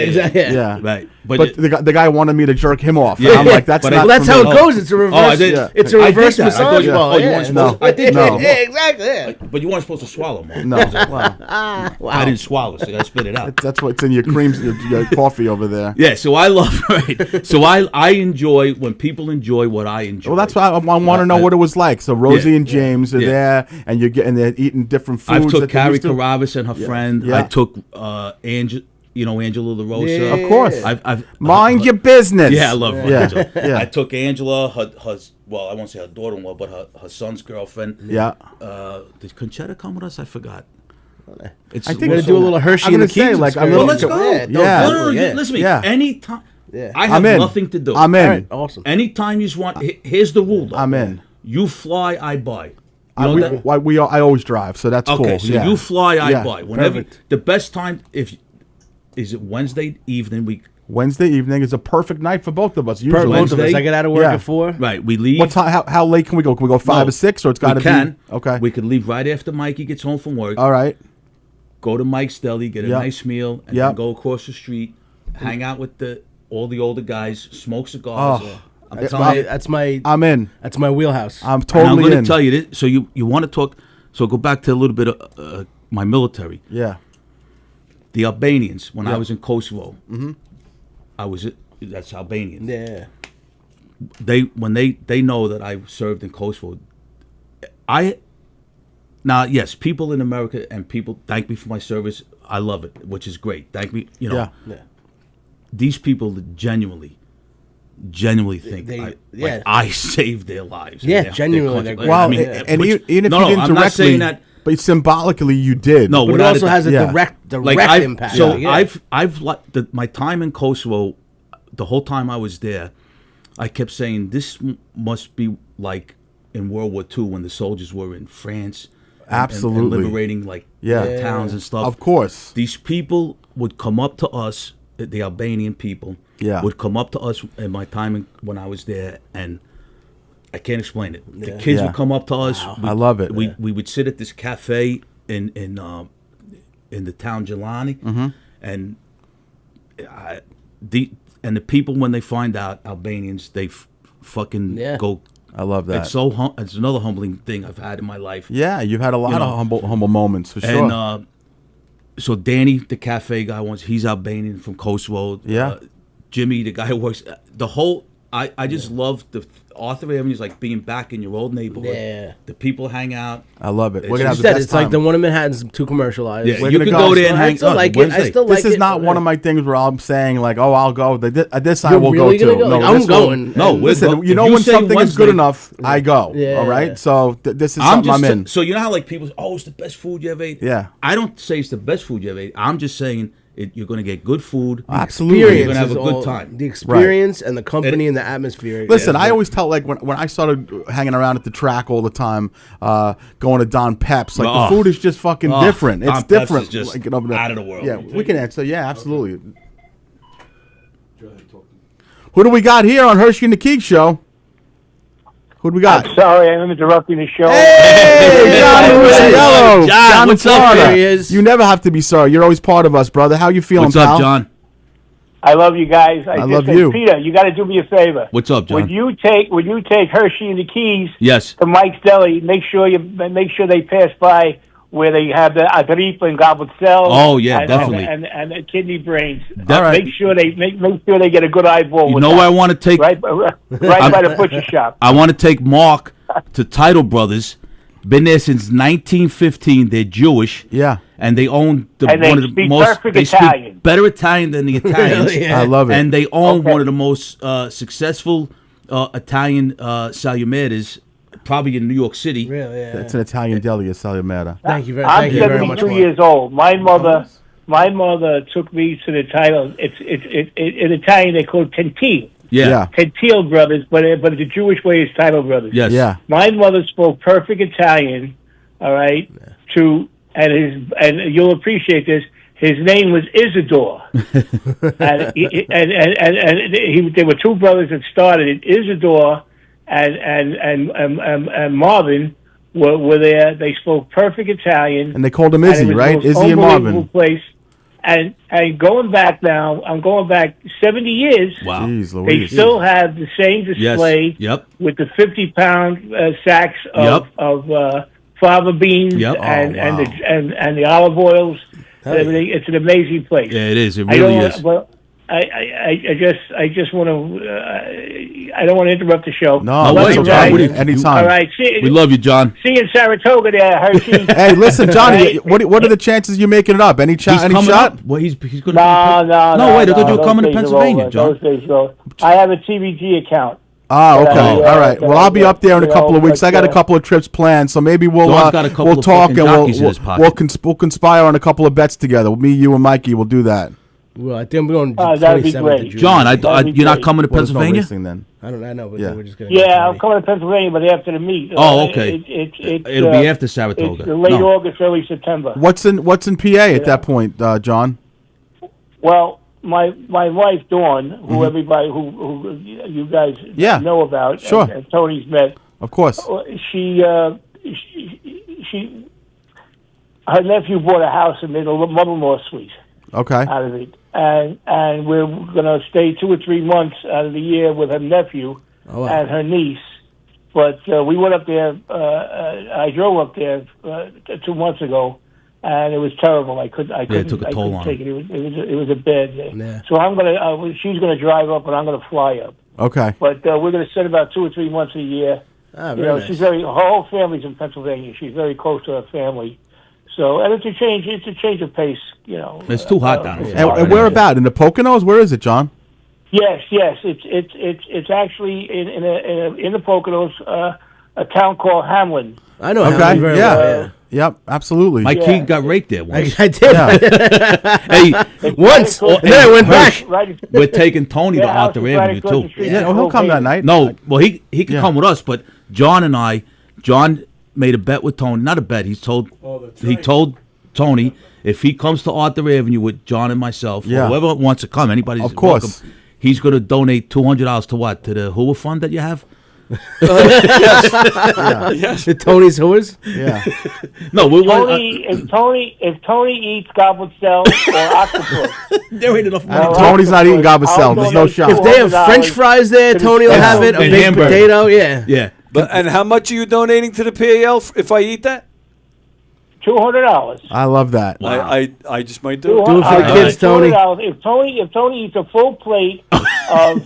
exactly. Yeah. Right. But the guy wanted me to jerk him off. Yeah. And I'm like, that's But not Well, that's for how me. it goes. It's a reverse. I did. Yeah. It's a I did reverse that. I thought massage you- parlor. oh, you yeah. weren't supposed to- I did No. Yeah, exactly. Yeah. But you weren't supposed to swallow more. No. Wow. I didn't swallow, so I gotta spit it out. That's what's in your creams, your coffee over there. Yeah, so I love right. So I enjoy when people enjoy what I enjoy. Well, that's why I want to know what it was like. So Rosie and James are there, and they're eating different foods. I've took that they Carrie used to- Carabas and her friend. Yeah. I took Angela La Rosa. Yeah. Of course. I've Mind your business. Yeah, I love her. Yeah. Angela. Yeah. I took Angela, her well, I won't say her daughter-in-law, but her son's girlfriend. Yeah. Did Conchetta come with us? I forgot. It's, I think We're gonna do a little Hershey I'm and the gonna say, Keegs. like, I'm Well, gonna- let's go. Yeah. Yeah. No, Yeah. listen to me. Yeah. Anytime. Yeah. I have I'm in. nothing to do. I'm in. All right, awesome. Anytime you just want, here's the rule, though. I'm in. You fly, I buy. You know that? I always drive, so that's Okay, cool. so yeah. you fly, I Yeah. buy. Whenever Perfect. the best time, is it Wednesday evening? Wednesday evening is a perfect night for both of us. Per Usually. both of us. Wednesday? I get out of work Yeah. at 4. Right, we leave. What time? How late can we go? Can we go 5 No, or 6, or it's got to we can. be? Okay. We could leave right after Mikey gets home from work. All right. Go to Mike's Deli, get a Yep. nice meal, and Yep. then go across the street, hang out with all the older guys, smoke cigars. Oh. I'm That's telling you. I'm in. That's my wheelhouse. I'm And I'm totally going in. to tell you this. So you want to talk? So go back to a little bit of my military. Yeah. The Albanians. When I Yep. was in Kosovo, that's Albanians. Yeah. When they know that I served in Kosovo, now yes, people in America and people thank me for my service. I love it, which is great. Thank me, Yeah. Yeah. These people genuinely think yeah. I saved their lives. Yeah, and their genuinely, country. they're- Well, mean, and which- even if no, you no, didn't I'm directly, not saying that. but symbolically you did. No, But it without also has a yeah. direct like impact. So yeah. I've my time in Kosovo, the whole time I was there, I kept saying this must be like in World War II when the soldiers were in France, and Absolutely. liberating like Yeah. towns and stuff. Of course. These people would come up to us, the Albanian people, Yeah. would come up to us in my time when I was there, and I can't explain it. The kids Yeah. would come up to us. I love it. We would sit at this cafe in the town Jelani, Mm-hmm. and the people when they find out Albanians, they fucking Yeah. go. I love that. It's another humbling thing I've had in my life. Yeah, you've had a lot know. of humble moments for sure. And so Danny, the cafe guy, he's Albanian from Kosovo. Yeah. Jimmy, the guy who works the whole. I just love the Arthur Avenue's like being back in your old neighborhood. Yeah. The people hang out. I love it. We're gonna You have the said best it's like time. the one in Manhattan's too commercialized. Yeah, We're you gonna could go. go there and I hang still out. like it. Wednesday. I still This like is it. not one of my things where I'm saying like, oh, I'll go. This I You're will really go gonna to. go? No, Like, I'm this one- going. No, we're Listen, go- you if know when say something is good Wednesday- enough, I go. Yeah. All right. So this is I'm something just I'm in. so you know how like people, it's the best food you ever ate. Yeah. I don't say it's the best food you ever ate. I'm just saying you're going to get good food. Absolutely. You're gonna have is a good all- time. The experience and the company and the atmosphere. Listen, Yeah. I always tell like when I started hanging around at the track all the time, going to Don Pep's, like Oh. the food is just fucking Oh, different. It's Don Pep's is different. just like, over there. out of the world. Yeah, we can answer. Yeah, absolutely. Who do we got here on Hershey and the Keegs show? Who do we got? I'm sorry, I'm interrupting the show. Hey, Johnny Luciello. John, in what's up, Florida. There he is. You never have to be sorry. You're always part of us, brother. How you feeling, What's pal? up, John? I love you guys. I just love said, you. Peter, you got to do me a favor. What's up, John? Would you take Hershey and the Keys Yes. to Mike's Deli? Make sure they pass by where they have the adripa and goblet cell. Oh, yeah, and, definitely. and the kidney brains. All right. Make sure they get a good eyeball. You with know that. where I want to take? right by the butcher shop. I want to take Mark to Title Brothers. Been there since 1915. They're Jewish. Yeah. And they own And they one of the speak most. perfect They Italian. speak better Italian than the Italians. Yeah. I love it. And they own Okay. one of the most successful Italian salumetas, probably in New York City. Really, yeah. It's an Italian deli, a Salamata. Thank you very, I'm thank you very much. 72 Mark. years old. My mother my mother took me to the title. It's in Italian they call it Tentile. Yeah. Tentile brothers, but the Jewish way is Title brothers. Yes. Yeah. My mother spoke perfect Italian. All right. And you'll appreciate this. His name was Isidore, and there were two brothers that started it. Isidore and Marvin were there. They spoke perfect Italian, And they called him Izzy, right? Izzy and Marvin. Place. And going back now, I'm going back 70 years. Wow. Jeez They Louise. still have the same display with the 50-pound sacks of fava beans and the olive oils. Everything. It's an amazing place. Yeah, it is. It really is. Well, I just want to. I don't want to interrupt the show. No, wait, John. Anytime. All right. We love you, John. See you in Saratoga there, Hershey. Hey, listen, Johnny. What are the chances you making it up? Any He's any coming shot? up. Well, he's going to. No, wait. I thought you were those coming to days are Pennsylvania, over. John. Those days are over. I have a TVG account. Oh, okay. Yeah, All right. Well, I'll be up there in a couple of weeks. I got a couple of trips planned, so maybe we'll got a couple we'll of talk fucking and jockeys in his pocket. we'll conspire on a couple of bets together. Me, you, and Mikey will do that. Well, I think we're going that'd be 27th great. of June. John, be you're not great. coming to Well, there's no Pennsylvania? racing then. I know, but Yeah. we're just going Yeah, I'm coming to Pennsylvania, but after the meet. Oh, okay. It'll be after It's Saratoga. late August, early September. What's in PA at that point, John? Well, my wife Dawn, who everybody who you guys know about, Sure. and Tony's met. Of course. She her nephew bought a house and made a mother-in-law suite Okay. out of it, and we're gonna stay 2 or 3 months out of the year with her nephew and her niece. But we went up there. I drove up there 2 months ago. And it was terrible. I couldn't it took a toll on take it. It was a bad day. Yeah. So I'm gonna. She's gonna drive up, and I'm gonna fly up. Okay. But we're gonna spend about 2 or 3 months a year. Ah, You know, nice. her whole family's in Pennsylvania. She's very close to her family. So, and it's a change of pace. You know, It's too hot down there. And where about? In the Poconos? Where is it, John? Yes. It's actually in the Poconos, a town called Hamlin. I know. Okay. Hamlin very Yeah. well, Yep. Absolutely. My kid got raped there once. I did. Hey, Once. Right And then I went back. Right. we're taking Tony to Yeah, house Arthur is right Avenue, across too. the street. Yeah. He'll come that night. No, well, he can Yeah. come with us, but John made a bet with Tony. Not a bet. He told Tony if he comes to Arthur Avenue with John and myself, Yeah. or whoever wants to come, anybody's Of course. welcome. He's going to donate $200 to what? To the Hoover Fund that you have? Tony's Hoers. Yeah. No, we If Tony eats goblet cell or octopus, there ain't enough money. Tony's not eating goblet cell. There's no shot. If they have French fries there, Tony will have it. A And big hamburger. potato. Yeah. Yeah. And how much are you donating to the PAL if I eat that? $200. I love that. I just might do it. Do it for the kids, Tony. $200. If Tony eats a full plate of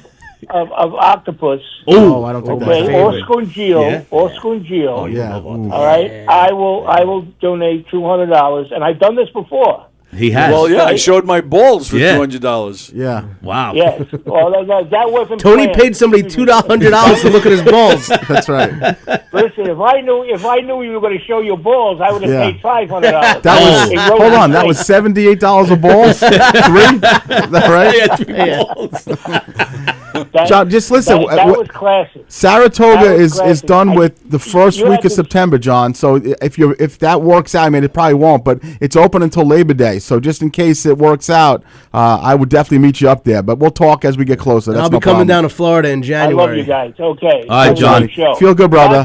octopus, Oh, I don't think that's okay, or favorite. scungio, Oh, you Yeah. love Ooh. octopus. all right, I will donate $200, and I've done this before. He has. Well, yeah, I showed my balls for Yeah. $200. Yeah. Wow. Yes, well, that wasn't. Tony planned. paid somebody $200 to look at his balls. That's right. Listen, if I knew you were going to show your balls, I would have Yeah. paid $500. That was It hold rose on. the That was price. $78 a ball. 3. Is that right? Yeah, 3 balls. John, just listen. That was classic. Saratoga That was is classic. done with the first You week have of to- September, John. So if that works out, I mean, it probably won't, but it's open until Labor Day. So just in case it works out, I would definitely meet you up there. But we'll talk as we get closer. That's I'll be no coming problem. down to Florida in I January. love you guys. Okay. All right, Good Johnny. show. Feel good, brother.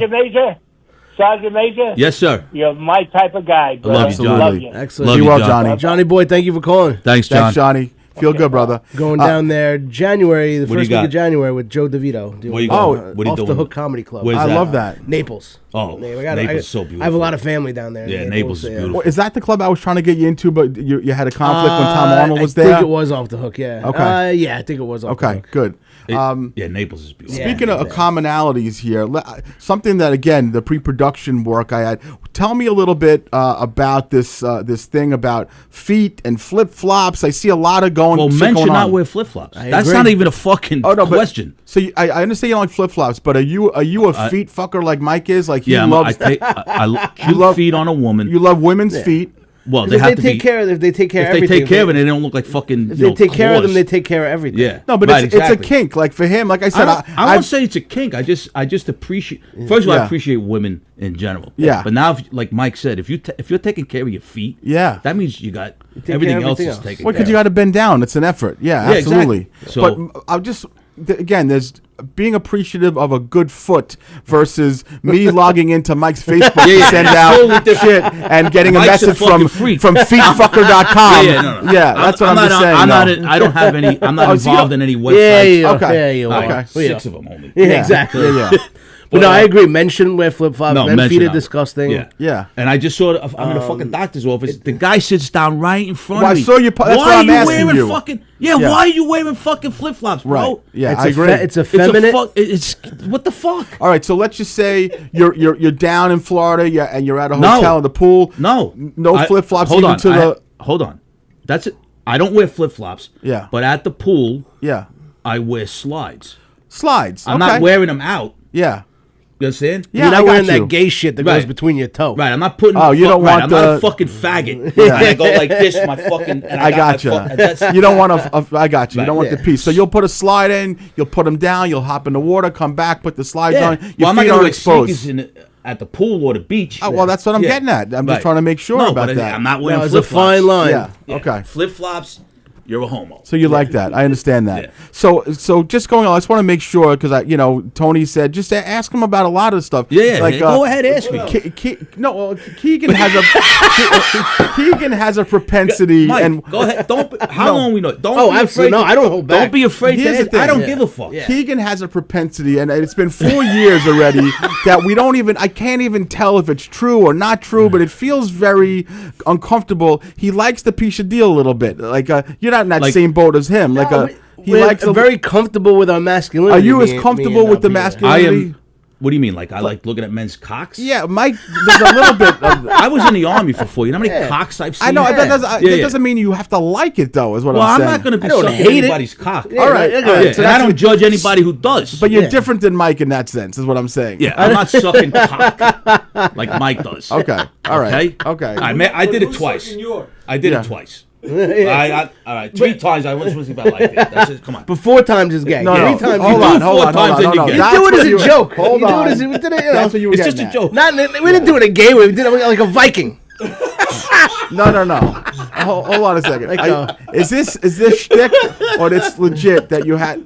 Sergeant Major. Yes, sir. You're my type of guy. Brother. love you, John. Love you. Excellent. Love Be you, well, John. Johnny. Johnny boy, thank you for calling. Thanks, John. Thanks, Johnny. Feel good, brother. Going down there January, the What do you first week got? of January with Joe DeVito. Where you going? Off What are you the doing? Hook Comedy Club. Where's I that? love that. Naples. Oh, Yeah, Naples is so beautiful. I have a lot of family down there. Yeah, Naples is beautiful. Well, is that the club I was trying to get you into, but you had a conflict when Tom Arnold was I there? think it was Off the Hook, yeah. Okay. Yeah, I think it was Off the Okay, Hook. good. Yeah, Naples is beautiful. Yeah. Speaking of commonalities here, something that again the pre-production work I had. Tell me a little bit about this thing about feet and flip flops. I see a lot of Well, men going should not on. wear flip flops. I That's agree. not even a fucking question. So I understand you don't like flip flops, but are you a feet fucker like Mike is? Like he Yeah, loves I cute love- feet on a woman. you love women's feet. Well, they if have they to take be. care of if they take care of If they everything, take care of it, they don't look like fucking. if they take care of them, they take care of everything. Yeah. No, but right, it's a exactly. kink. Like for him, like I said, I won't say it's a kink. I just appreciate. First of all, Yeah. I appreciate women in general. Yeah. But now, like Mike said, if you're taking care of your feet, Yeah. that means you got take care everything of else everything is else. taken Well, care because you of. got to bend down. It's an effort. Yeah, Yeah, absolutely. exactly. So- but I'll just again, there's being appreciative of a good foot versus me logging into Mike's Facebook to send out Totally different. shit and getting a Mike's a message fucking from freak. feetfucker.com. Yeah, no. That's what I'm not just saying. I'm no. not. I don't have any. I'm not Oh, so involved you're- in any websites. Yeah, Okay. yeah, you Like, are. 6 of them only. Yeah, exactly. Yeah. But no, I agree. Men shouldn't wear flip flops. No, Men men feet should are not. disgusting. Yeah. Yeah. And I just saw. I'm in a fucking doctor's office. The guy sits down right in front Well, of I me. saw you. That's why what I'm are you asking wearing you. fucking? Yeah, Yeah. Why are you wearing fucking flip flops, bro? Right. Yeah, It's I agree. It's It's effeminate. It's what the fuck? All right, so let's just say you're down in Florida, and you're at a No. hotel in the pool. No, No flip-flops hold even on, to the- Hold on, that's it. I don't wear flip flops. Yeah. But at the pool, Yeah, I wear slides. slides. I'm okay. not wearing them out. Yeah, You understand? yeah. You're I not got wearing you. that gay shit that Right. goes between your toe. Right. I'm not putting. Oh, you don't want I'm not a the- fucking faggot. And I go like this, my fucking. And I got got my you. fuck- that's- You don't want to. I got you. You Right. don't want the Yeah. piece. So you'll put a slide in. You'll put them down. You'll hop in the water. Come back. Put the slides Yeah. on. Your Well, I'm not feet gonna aren't wear exposed. sneakers at the pool or the beach. Oh, well, that's what I'm Yeah. getting at. I'm just Right. trying to make sure No, about but that. I'm not wearing No, it's a flip flops. fine line. Yeah. Okay. Flip flops. You're a homo. So you like that? I understand that. Yeah. So just going on, I just want to make sure because Tony said just ask him about a lot of stuff. Yeah. Go ahead, ask me. Keegan has a propensity, Mike, and go ahead. How long we know? Don't. Oh, be absolutely. afraid No, I don't hold back. Don't be afraid Here's to the ask. I thing. don't Yeah. give a fuck. Yeah. Keegan has a propensity, and it's been 4 years already that I can't even tell if it's true or not true, but it feels very uncomfortable. He likes the piece of deal a little bit. Like you're not in that Like- same boat as him. He We're likes very comfortable with our masculinity. Are you as me comfortable and with the Peter. I masculinity? am. What do you mean? Like I like looking at men's cocks? Yeah, Mike. There's a little bit of. I was in the army for 4 years. You know how many cocks I've seen? I know Yeah. that doesn't mean you have to like it though. Is what Well, I'm I'm saying. not going to be I don't sucking hate it. anybody's cock. Yeah, All right, yeah, all right. Yeah, So and I that's don't what- judge anybody who does. But you're Yeah. different than Mike in that sense. Is what I'm saying. yeah, I'm not sucking cock like Mike does. Okay. All right. Okay. Okay. I did it twice. I did Yeah. it twice. All right. 3 times I was supposed to like it. That's it. Come on. But 4 times is gay. No, Three no. times Hold you on. do. Hold 4 on. times, Hold then on. you No, get no. it. That's do it what as a you- joke. Hold You do it on. as a- we did it, That's what you were It's getting just a at. joke. we didn't do it a gay way. We did it like a Viking. No. Hold on a second. Is this shtick or it's legit that you had?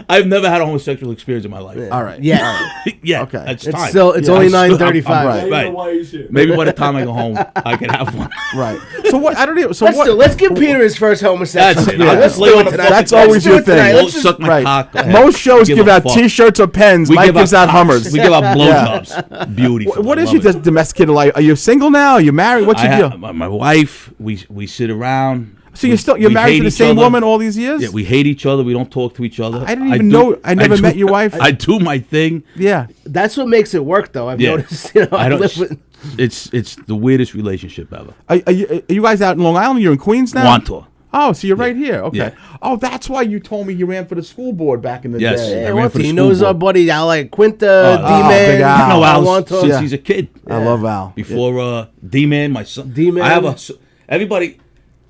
I've never had a homosexual experience in my life. All right. Yeah. Yeah. Okay. That's It's time. still. It's Yeah, only I'm still- 9:35. I'm Right. Maybe by the time I go home, I can have one. Right. So what? I don't even. So Let's what? let's give Peter his first homosexual. That's it. Yeah. I'll just lay on the tonight. fucking That's bed. always Let's do your it tonight. thing. Let's Don't just- suck my Right. cock. Go ahead. Most shows Give give a out fuck. T-shirts or pens. We Mike give gives out Hummers. We give out blowjobs. Beautiful. What I is love your it. domestic life? Are you single now? Are you married? What's I your have deal? my wife. We sit around. So you're we married hate to the each same other. woman all these years? Yeah, we hate each other. We don't talk to each other. I didn't even know. I never met your wife. I do my thing. Yeah. That's what makes it work, though. I've Yeah. noticed. I don't. live with. It's the weirdest relationship ever. Are you guys out in Long Island? You're in Queens now. Wantor. Oh, so you're right here. Okay. Yeah. Oh, that's why you told me you ran for the school board back in the Yes. day. I Yeah, ran what for the he school knows our board. buddy like Quinta, Big D-Man. Al. No, Al Wanto. since Yeah. he's a kid. I love Al. Before D-Man, my son. D-Man. I have everybody.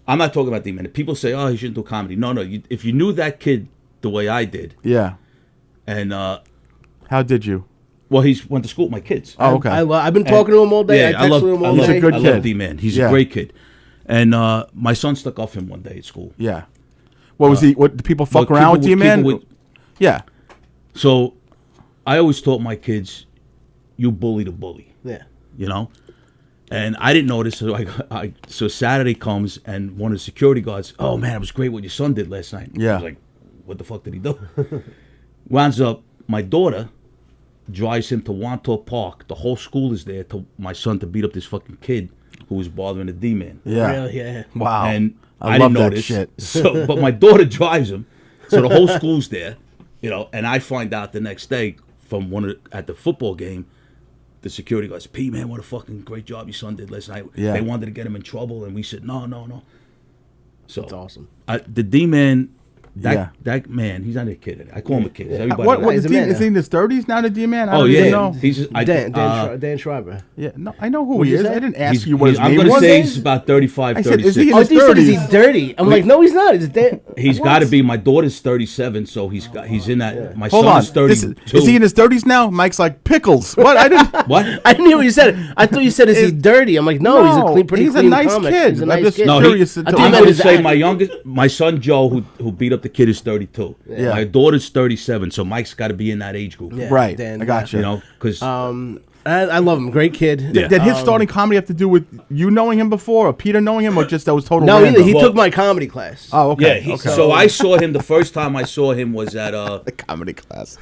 I'm not talking about D-Man. People say, "Oh, he shouldn't do comedy." No. If you knew that kid the way I did, Yeah. and How did you? well, he's went to school with my kids. Oh, okay. I've been talking to him all day. I I text love. him I all love, day. He's a good I kid. love D-Man. He's Yeah. a great kid, and my son stuck off him one day at school. Yeah. What was he? What did people fuck Well, around with people you, man? people would- Yeah. So, I always taught my kids, "You bully the bully." Yeah. You know, and I didn't notice. So so Saturday comes and one of the security guards, "Oh man, it was great what your son did last night." Yeah. I was like, "What the fuck did he do?" Winds up, my daughter drives him to Wantor Park. The whole school is there to my son to beat up this fucking kid who was bothering the D-man. Yeah. Really, yeah. Wow. And I I, love didn't that notice. shit. So, but my daughter drives him, so the whole school's there, you know. And I find out the next day from at the football game, the security guards, "P man, what a fucking great job your son did last night." Yeah. They wanted to get him in trouble, and we said no. So That's awesome. the D-man, That man, he's not a kid. I call him a kid. Everybody What He's is a man he in his 30s now? The D-man? I Oh don't even yeah, know. he's Dan Schreiber. Yeah, no, I know who What'd he you is. say? I didn't ask you what his I'm name gonna was. say he's about 35, I said, 36. is he in Oh, his you said is 30s? he dirty? I'm like, no, he's not. He's Dan. He's got to be. My daughter's 37, so he's in that. My Hold son on. is 32. Is he in his 30s now? Mike's like, pickles. What? I didn't. What? I didn't hear what you said. I thought you said, is he dirty? I'm like, no, he's a clean, pretty he's clean a nice comic. kid. He's a I'm nice just kid. No, curious. I to think I'm that gonna is say act- my son Joe, who beat up the kid, is 32. Yeah. My daughter's 37, so Mike's got to be in that age group. Yeah, Right. Dan, I got you. You know, because I love him. Great kid. Yeah. Did his starting comedy have to do with you knowing him before, or Peter knowing him, or just that was total No, random? he Well- took my comedy class. Oh, okay. yeah. okay. So I saw him the first time I saw him was at the comedy class.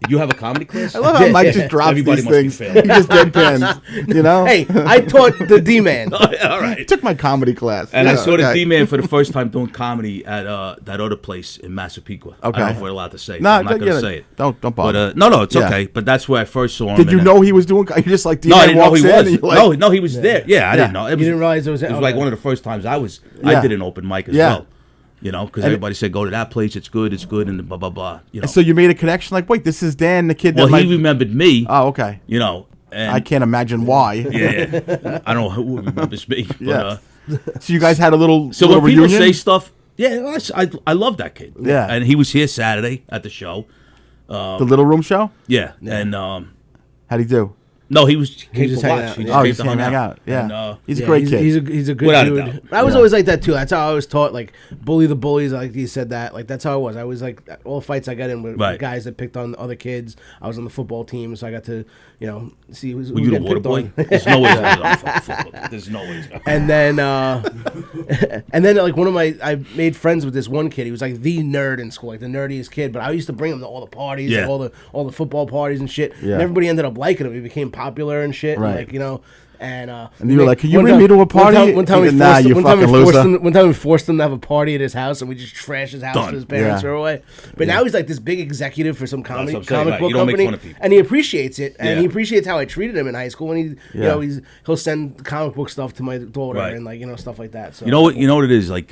You have a comedy class? I love how Mike just drops Everybody these must be things. family. He just deadpans, you know? Hey, I taught the D-Man. All right. Took my comedy class. And I Yeah, saw the okay. D-Man for the first time doing comedy at that other place in Massapequa. I Okay. don't know if we're allowed to say it. No, I'm not going yeah, to say it. Don't bother. But no, it's Yeah. okay. But that's where I first saw him. Did you and know he was doing? You just like No, I D-Man didn't know walks he in was. and you're like, No, he was there. Yeah, I didn't know. It You was, didn't realize it was. It was like one of the first times I Yeah. did an open mic as Yeah. well. You know, because everybody said go to that place. It's good, and blah blah blah. You know. So you made a connection, like, wait, this is Dan, the kid that well, Mike. he remembered me. Oh, okay. You know, and I can't imagine why. Yeah, I don't know who remembers me. But, Yeah. So you guys had a little, So little when people reunion? say stuff, yeah, I love that kid. Yeah. And he was here Saturday at the show. The Little Room show. Yeah. And How'd he do? no, he came just to hang watch. out, He yeah. just Oh, came he's to hanging hang out. Yeah, And, he's a great kid. He's a good Without a dude. doubt. I was always like that too. That's how I was taught. Like bully the bullies. Like you said that. Like that's how I was. I was like all fights I got in with Right. guys that picked on other kids. I was on the football team, so I got to see who's were you the getting water picked boy? on. There's no way. There's no way. And then, like I made friends with this one kid. He was like the nerd in school, like the nerdiest kid. But I used to bring him to all the parties, Yeah. like, all the football parties and shit. Yeah. And everybody ended up liking him. He became popular and shit. Right. And like and you were like, "Can you one bring me to a party?" One time we He said, "Nah, you fucking loser." One time we forced him to have a party at his house, and we just trashed his house Done. and his parents Yeah. were away. But now he's like this big executive for some what I'm saying, comic right. book You don't make company, fun of people. and he appreciates it, and Yeah. he appreciates how I treated him in high school. And Yeah. he'll send comic book stuff to my daughter Right. and stuff like that. So You know what? You know what it is like.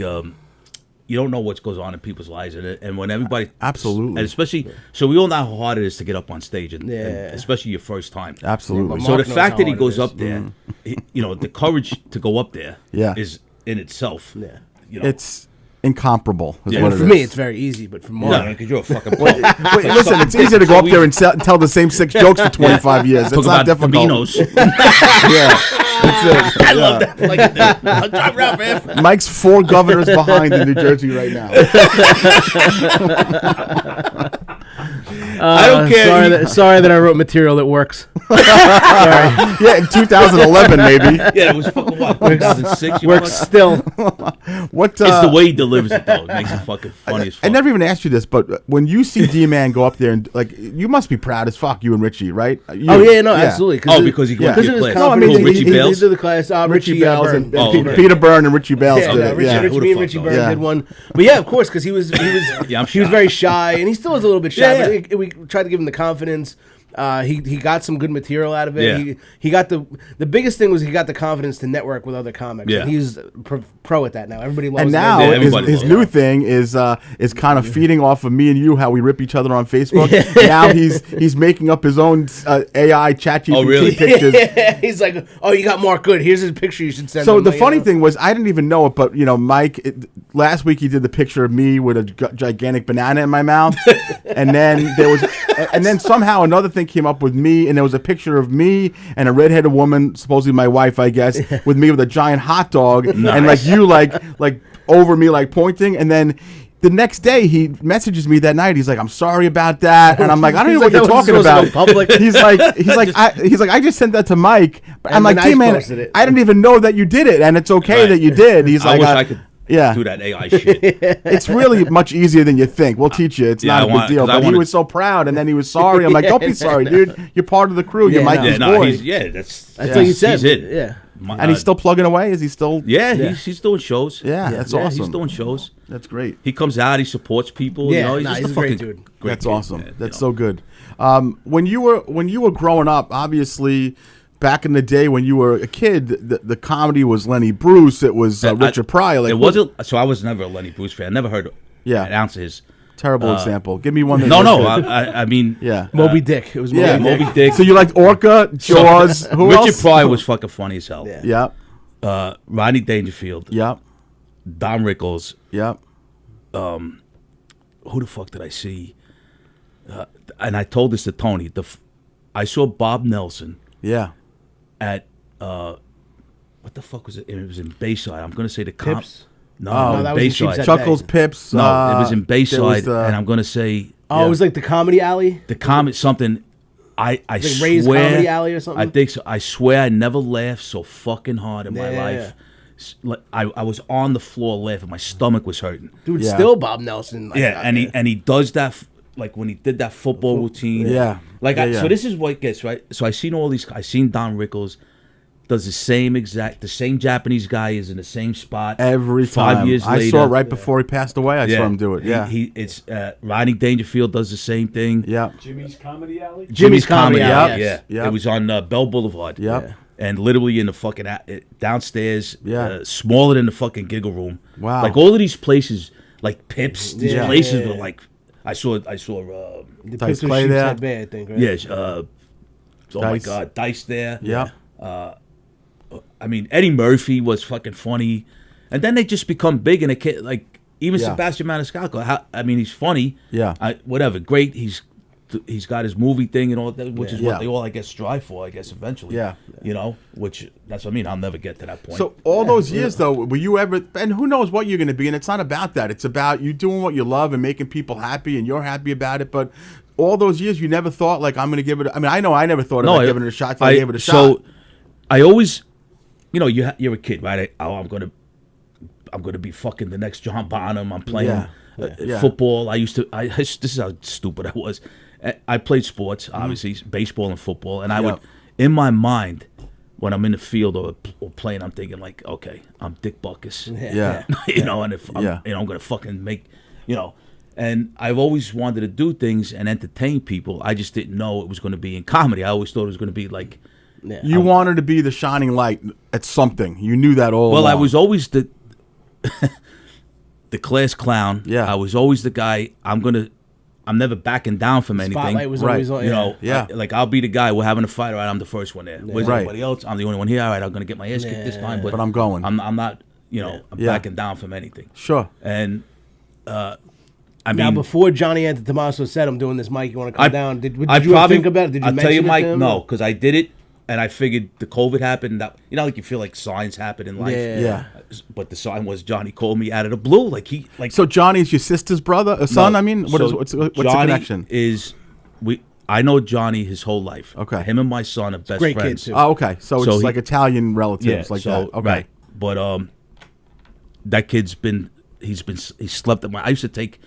You don't know what goes on in people's lives, and when everybody Absolutely. and especially so we all know how hard it is to get up on stage, and Yeah. especially your first time. Absolutely. Well, So Mark the knows fact how that he hard it goes is. up there, the courage to go up there, Yeah. is in itself. Yeah. You know, It's incomparable. Is Yeah. what Well, it for me, is. it's very easy, but for no, Mark, because you're a fucking pro. Wait, listen, it's easier to go up there and tell the same 6 jokes for 25 years. Talk It's not about difficult. Caminos. Yeah, that's it. I love that. Like, I'm driving around, man. Mike's 4 governors behind in New Jersey right now. I don't care. Sorry that I wrote material that works. Yeah, in 2011 maybe. Yeah, it was fucking what, 2006. Works still. What? It's the way he delivers it, though. It makes it fucking funny as fuck. I never even asked you this, but when you see D-Man go up there and like, you must be proud as fuck, you and Richie, right? You, Oh yeah, no, absolutely. Oh, because he went to Because your of his class. No, I mean, confidence. Richie he Bales? did the class. Richie Bell Bales and Oh, okay. Peter Byrne and Richie Bales Yeah, did no, it. Richie, Yeah. Richie, Who the me and fuck Richie knows? Byrne Yeah. did one. But yeah, of course, because he was Yeah, I'm he was shy. very shy, and he still is a little bit shy. Yeah, But we tried to give him the confidence. He got some good material out of it. Yeah. He got the biggest thing was he got the confidence to network with other comics. Yeah. And he's pro at that now. Everybody loves And him. now Yeah, his, everybody his loves new thing is kind of feeding off of me and you, how we rip each other on Facebook. Now he's making up his own AI ChatGPT Oh, really? pictures. He's like, oh, you got Mark Good. Here's his picture. You should send. So him. the Like, funny thing was, I didn't even know it, but Mike, last week he did the picture of me with a gigantic banana in my mouth, and then somehow another thing came up with me, and there was a picture of me and a redheaded woman, supposedly my wife, I guess, with me with a giant hot dog, and like you like over me like pointing, and then. The next day, he messages me that night. He's like, "I'm sorry about that," and I'm like, "I don't know what He's you're like, talking that was about." supposed to go public. He's like, I just sent that to Mike. But I'm And like, then "Hey I man, posted it." I didn't even know that you did it, and it's okay Right. that you did." He's I like, wish I could yeah. do that AI shit. It's really much easier than you think. We'll teach you. It's Yeah, not I a big want- deal. 'cause I But he wanna- was so proud, and then he was sorry. I'm like, don't be sorry, dude. You're part of the crew. You're Yeah, Mikey's Yeah, no, boy. that's what you said. He's it. Yeah. And he's still plugging away. Is he still? Yeah, he's doing shows. Yeah, that's Yeah, awesome. he's doing shows. That's great. He comes out, he supports people. Yeah, he's just he's a a great fucking dude. great That's kid, awesome. man, That's you know. so good. When you were growing up, obviously. Back in the day when you were a kid, the comedy was Lenny Bruce. It was Richard Pryor. Like, It wasn't. So I was never a Lenny Bruce fan. I never heard Yeah. an ounce of his. Terrible example. Give me one. No, I mean, yeah, Moby Dick. It was Moby Dick. Moby Dick. So you liked Orca, Jaws? Who Richard else? Pryor was fucking funny as hell. Yeah. Yep. Rodney Dangerfield. Yep. Don Rickles. Yep. Who the fuck did I see? And I told this to Tony. I saw Bob Nelson Yeah. at what the fuck was it? It was in Bayside. I'm gonna say the Pips? No, No, that was in Bayside. Sheep's Chuckles, Pips. No, it was in there was, Bayside, and I'm gonna say Oh, it was like the Comedy Alley? the comment something. I Like swear, Ray's Comedy Alley or something? I think so. I swear I never laughed so fucking hard in my Yeah. life. I was on the floor laughing. My stomach was hurting. Dude, Yeah. still Bob Nelson. Like, Yeah, and he does that like when he did that football routine. Yeah. Like Yeah. so this is what it gets right. So I seen all these. I seen Don Rickles does the same Japanese guy is in the same spot Every time. 5 years I later. saw it right before he passed away. I saw him do it. Yeah. It's Rodney Dangerfield does the same thing. Yeah. Jimmy's Comedy Alley. Jimmy's Comedy Alley. Alley, yes. Yeah. Yep. It was on Bell Boulevard. Yep. Yeah. And literally in the fucking downstairs, Yeah. smaller than the fucking Giggle Room. Wow. Like all of these places, like Pips, these Yeah. places were like. I saw. The Dice Pips Clay Sheep's there? Head Bay, I think, right? Yeah. Oh my Dice. God, Dice there. Yeah. I mean, Eddie Murphy was fucking funny, and then they just become big, and they can't like even Yeah. Sebastian Maniscalco. I mean, he's funny. Yeah. Whatever, great. He's got his movie thing and all that, which is Yeah. what they all I guess strive for. I guess eventually. Yeah. You know, which that's what I mean. I'll never get to that point. So all those years though, were you ever? And who knows what you're going to be? And it's not about that. It's about you doing what you love and making people happy, and you're happy about it. But all those years, you never thought like I'm going to give it. I mean, I know I never thought about giving it a shot. Till I gave it a shot. So I always, you know, you're a kid, right? I'm gonna be fucking the next John Bonham. I'm playing Yeah. football. This is how stupid I was. I played sports, obviously, baseball and football, and I would, in my mind, when I'm in the field or playing, I'm thinking like, okay, I'm Dick Buckus, Yeah. you know, and if I'm, I'm gonna fucking make, you know, and I've always wanted to do things and entertain people. I just didn't know it was going to be in comedy. I always thought it was going to be like. Yeah. You wanted to be the shining light at something. You knew that all Well, along. I was always the class clown. Yeah. I was always the guy. I'm never backing down from anything. Spotlight was Right. always on. You know, Yeah. like I'll be the guy. We're having a fight. All right, I'm the first one there. Where's Right. everybody else? I'm the only one here. All right, I'm gonna get my ass kicked this time, but I'm going. I'm not. You know, I'm Yeah. backing down from anything. Sure. And I Now, mean, before Johnny Antetomaso said, "I'm doing this, Mike. You want to come I- down?" Did you I ever think about it? Did you I'll tell you, mention it Mike, to him? no, because I did it, and I figured the COVID happened. That you know, like you feel like signs happen in life. Yeah. But the sign was Johnny called me out of the blue, like So Johnny's your sister's brother, a son? I mean, what's the Johnny connection? I know Johnny his whole life. Okay. Him and my son are best Great kid, friends. too. Oh, okay. So So it's he- like Italian relatives, like that. Okay. Right. But that kid's he slept at I used to take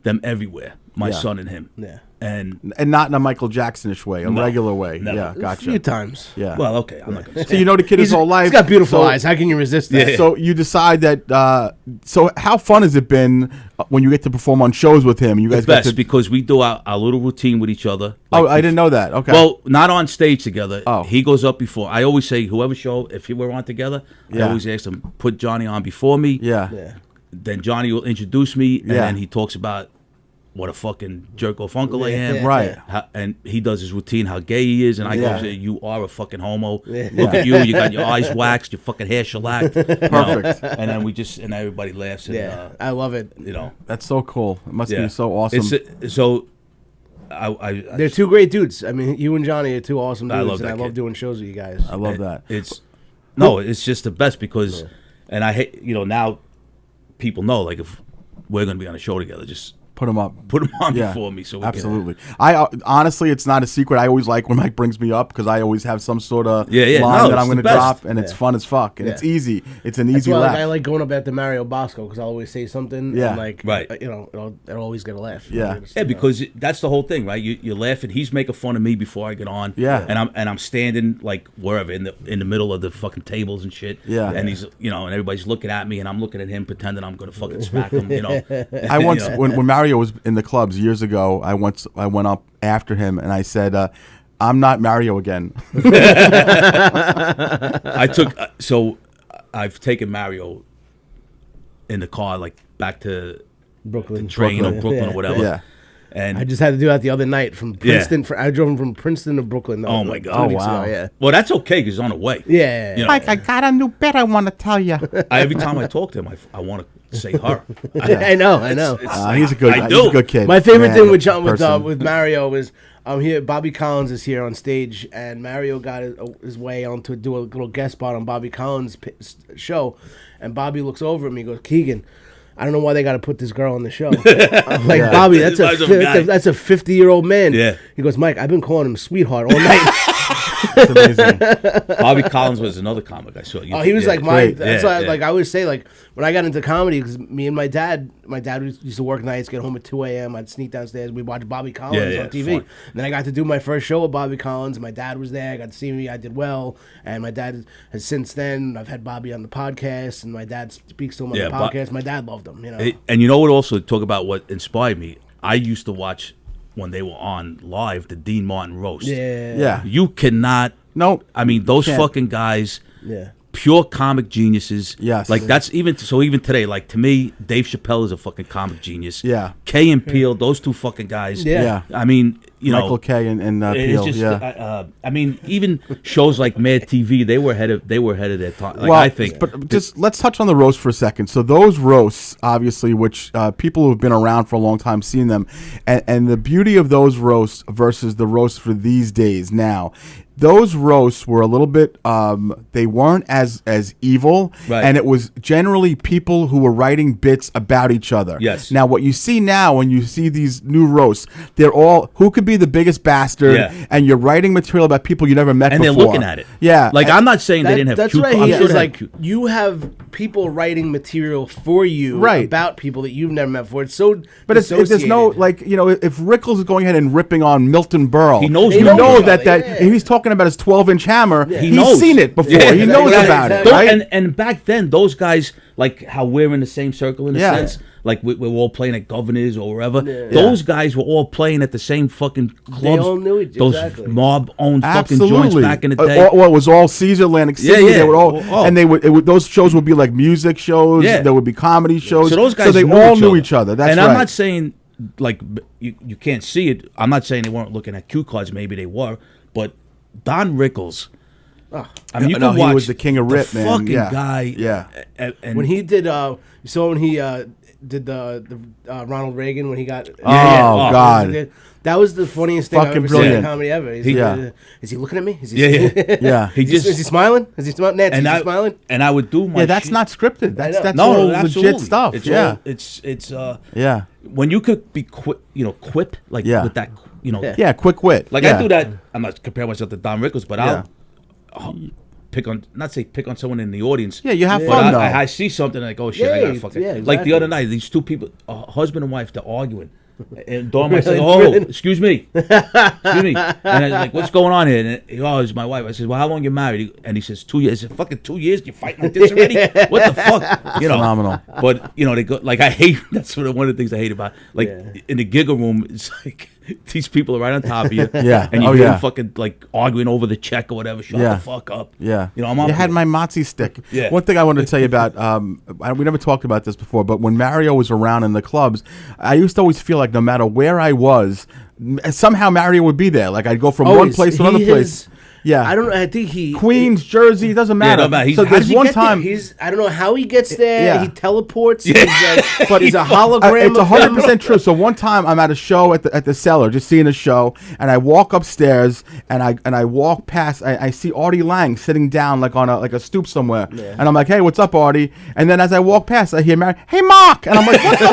them everywhere. My Yeah. son and him. Yeah. And And not in a Michael Jacksonish way, a No, regular way. never. Yeah, A gotcha. few times. Yeah. well, okay, I'm not gonna So say. you know the kid his whole life. He's got beautiful So- eyes. How can you resist that? Yeah. So you decide that. So how fun has it been when you get to perform on shows with him? You guys It's get best to. because we do our little routine with each other. Oh, Like, I didn't know that. Okay. Well, not on stage together. Oh. He goes up before. I always say, whoever show, if he were on together, I Yeah. always ask him, put Johnny on before me. Yeah. Yeah. Then Johnny will introduce me, and Yeah. then he talks about what a fucking jerk off uncle I am. Yeah. Right. And he does his routine, how gay he is, and I Yeah. go, say, you are a fucking homo. Yeah. Look at you, you got your eyes waxed, your fucking hair shellacked. Perfect. And then and everybody laughs. And, Yeah. I love it. you know. That's so cool. It must Yeah. be so awesome. So, I They're two great dudes. I mean, you and Johnny are two awesome dudes, I love and that I love kid. doing shows with you guys. I love that. It's just the best because, and I hate, now people know, like, if we're going to be on a show together, just Put him up. put them on Yeah, before me. So we absolutely. I honestly, it's not a secret. I always like when Mike brings me up because I always have some sort of Yeah, line no, that it's I'm going to the best. drop, and it's fun as fuck, and it's easy. It's an That's easy why laugh. I like going up at the Mario Bosco because I'll always say something. Yeah. And like, Right. it'll always get a laugh. Yeah. Yeah, because that's the whole thing, right? You're laughing. He's making fun of me before I get on. Yeah. and I'm standing like wherever in the middle of the fucking tables and shit. Yeah. and he's and everybody's looking at me, and I'm looking at him, pretending I'm gonna fucking smack him. I once, when Mario was in the clubs years ago, I went up after him and I said, "I'm not Mario again." I took I've taken Mario in the car like back to Brooklyn, train or Brooklyn or whatever. Yeah. And I just had to do that the other night from Princeton. I drove him from Princeton to Brooklyn. Oh my God! 2 weeks ago, yeah. Well, that's okay because he's on the way. Yeah. You know, Mike, I got a new bit I want to tell you. Every time I talk to him, I want to say her. I know. He's a good kid. My favorite Man, thing person. with Mario was here. Bobby Collins is here on stage, and Mario got his way on to do a little guest spot on Bobby Collins' show, and Bobby looks over at me, and goes, "Keegan, I don't know why they got to put this girl on the show." I'm like, Bobby, that's a 50-year-old man. Yeah. He goes, Mike, I've been calling him sweetheart all night. It's amazing. Bobby Collins was another comic I saw. He was like my. Great. That's why, like I always say, like when I got into comedy, because me and my dad used to work nights, get home at 2 a.m. I'd sneak downstairs. We'd watch Bobby Collins on TV. Fun. And then I got to do my first show with Bobby Collins. My dad was there. I got to see me. I did well. And my dad has since then. I've had Bobby on the podcast, and my dad speaks to him on the podcast. My dad loved him. You know. And you know what? Also, talk about what inspired me. I used to watch when they were on live the Dean Martin roast. Yeah. You cannot. No. I mean, those fucking guys. Yeah. Pure comic geniuses. Yes. Like that's even today, like to me, Dave Chappelle is a fucking comic genius. Yeah. Kay and Peele, those two fucking guys. Yeah. I mean, Michael Kay and Peele. Just, yeah. I mean, even shows like Mad TV, they were ahead of their time. Like, well, I think. But just let's touch on the roast for a second. So those roasts, obviously, which people who have been around for a long time seen them, and the beauty of those roasts versus the roasts for these days now. Those roasts were a little bit, they weren't as evil, right. And it was generally people who were writing bits about each other. Yes. Now, what you see now when you see these new roasts, they're all, who could be the biggest bastard, and you're writing material about people you never met and before. And they're looking at it. Yeah. Like, I'm not saying they didn't have that's cute. Right. I'm sure it's like you have people writing material for you about people that you've never met before. It's so But there's no, like, you know, if Rickles is going ahead and ripping on Milton Berle, he knows you know that if he's talking about his 12-inch hammer, he's seen it before. He knows about it, right? And back then, those guys, like how we're in the same circle in a sense, like we're all playing at Governors or wherever. Those guys were all playing at the same fucking clubs. They all knew it, those mob-owned fucking joints back in the day. Well, it was all Caesar, Atlantic City. They were all, and those shows would be like music shows. There would be comedy shows. So those guys, they all knew each other. That's and right. I'm not saying like you can't see it. I'm not saying they weren't looking at cue cards. Maybe they were, but Don Rickles. I mean, you can watch. He was the king of rip, man. Fucking guy. Yeah. And when he did, you saw when he did the Ronald Reagan when he got. God. That was the funniest thing I've ever seen in comedy ever. Is he looking at me? Is he yeah. Is he smiling? Is he smiling? Nancy, is he smiling? And I would do my. Yeah, that's not scripted. That's all legit stuff. It's when you could be quip like with that. Quick wit. Like I do that. I'm not comparing myself to Don Rickles, but I'll pick on someone in the audience. Yeah, you have fun though. I see something and I go, oh, shit, I gotta fucking exactly. Like the other night, these two people, husband and wife, they're arguing. And Dawn might say, "Oh, excuse me," and I was like, "What's going on here?" And it's my wife. I said, "Well, how long you married?" And he says, 2 years. I said, "Fucking 2 years? You fighting like this already? What the fuck?" Phenomenal. But they go like I hate. That's one of the things I hate about in the giggle room. It's like these people are right on top of you. And you hear them fucking like arguing over the check or whatever. Shut the fuck up. I'm on. You had my Mozzie stick. Yeah. One thing I wanted to tell you about. We never talked about this before, but when Mario was around in the clubs, I used to always feel like no matter where I was, somehow Mario would be there. Like I'd go from one place to another place. Yeah, I don't know. I think Queens, Jersey, it doesn't matter. So there's one time I don't know how he gets there. Yeah. He teleports. But he's a hologram. It's 100% true. So one time I'm at a show at the Cellar, just seeing a show, and I walk upstairs and I walk past. I see Artie Lang sitting down like on a stoop somewhere, and I'm like, "Hey, what's up, Artie?" And then as I walk past, I hear Mario, "Hey, Mark," and I'm like, "What the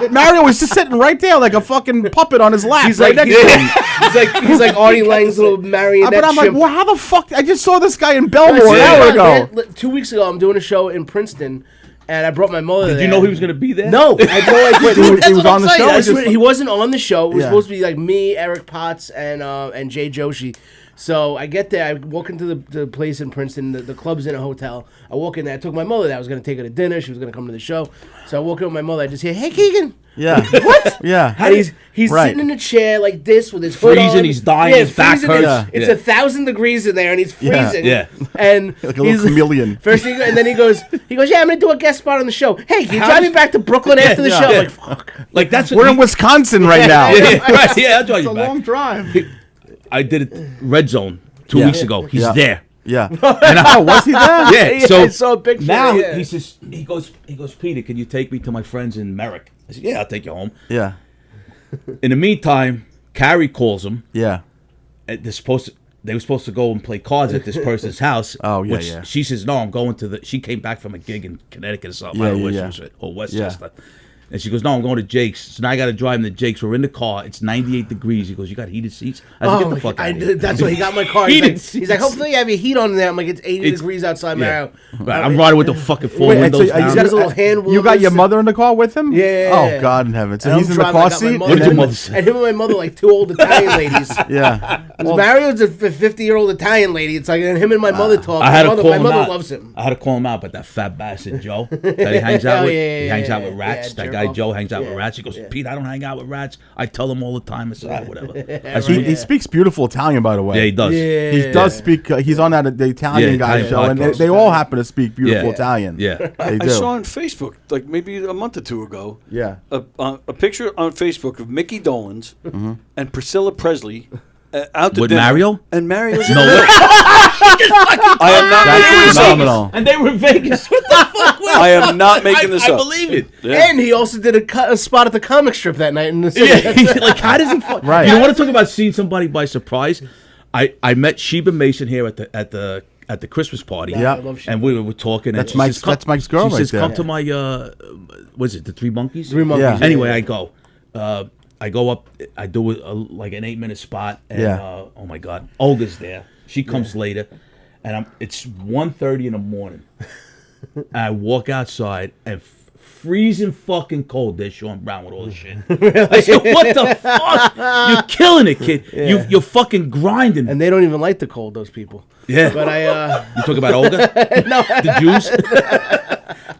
fuck?" Mario was just sitting right there like a fucking puppet on his lap. He's like he's like Artie Lang's little marionette. But I'm like, well, how the fuck? I just saw this guy in Belmore an hour ago. 2 weeks ago, I'm doing a show in Princeton, and I brought my mother there. Did you know he was going to be there? No, I had no idea. He was on the show. He wasn't on the show. It was supposed to be like me, Eric Potts, and Jay Joshi. So I get there. I walk into the place in Princeton. The club's in a hotel. I walk in there. I took my mother there. I was going to take her to dinner. She was going to come to the show. So I walk in with my mother. I just hear, "Hey, Keegan." Yeah. What? Yeah. And he's sitting in a chair like this with his hood Freezing, on. he's dying, his back freezing. hurts. It's 1,000 degrees in there, and he's freezing. Yeah. And Like a little chameleon. First thing, and then he goes, "Yeah, I'm gonna do a guest spot on the show. Hey, can you drive me back to Brooklyn after the show?" I'm like, fuck. Like that's what We're in Wisconsin right now. Right, yeah, I'll drive It's you a back. long drive. I did it Red Zone 2 Yeah. weeks ago. He's Yeah. there. Yeah. And was he there? Yeah. So I saw a picture. now yeah. he says he goes, Peter, can you take me to my friends in Merrick? I said, yeah, I'll take you home. Yeah. In the meantime, Carrie calls him. Yeah. They were supposed to go and play cards at this person's house. Oh, yeah, which yeah. She says, no, I'm going to she came back from a gig in Connecticut or something. Yeah, I don't know yeah, where she yeah. was at, or Westchester. And she goes, no, I'm going to Jake's. So now I got to drive him to Jake's. We're in the car. It's 98 degrees. He goes, you got heated seats? I said, get the fuck out of here. That's what he got my car. He's like, hopefully you have your heat on there. I'm like, it's 80 degrees outside, Mario. Right, I'm riding with the fucking four Wait, windows so down. He's got his little hand You got your warmers. mother in the car with him? Yeah. Oh, God in heaven. So And he's I'm in the driving, I car got my seat? mother- What did your and mother say? And him and my mother, like two old Italian ladies. Yeah. Mario's a 50-year-old Italian lady. It's like, and him and my mother talk. I had to call My him mother out. loves him. I had to call him out, but that fat bastard Joe that he hangs out Oh, with, yeah, he hangs yeah, out with yeah, rats. yeah, That jerk guy off. Joe hangs out with Yeah, rats. He goes, yeah. Pete, I don't hang out with rats. I tell him all the time. I said, whatever. That's He, what he speaks beautiful Italian, by the way. yeah, he does. He does speak. He's on that the Italian Yeah, guy Italian show, and podcast. they all happen to speak beautiful Yeah. Italian. Yeah. they I do. saw on Facebook, like maybe a month or two ago, Yeah. a picture on Facebook of Mickey Dolenz and Priscilla Presley out to With dinner. Mario? And Mario's No way. I am not making That's this up. phenomenal. And they were in Vegas. What the fuck? I am not making this I up. believe it. Yeah. And he also did a spot at the comic strip that night in the city. Yeah, like how does he? Right. You want to talk about seeing somebody by surprise? I met Sheba Mason here at the Christmas party. Yeah. I love Sheba. And we were talking. That's and she Mike's- says, "Come-" that's Mike's girl She right says, there. "Come to my was it the Three Monkeys? Three Monkeys. Yeah. Anyway, I go. I go up. I do like an 8-minute spot. And, Yeah. oh my God, Olga's there. She comes later, and it's 1:30 in the morning. And I walk outside and. Freezing fucking cold. There's Sean Brown with all this shit. I said, "What the fuck? You're killing it, kid. You're fucking grinding." And they don't even like the cold, those people. Yeah. But I, You talk about Olga, the Jews.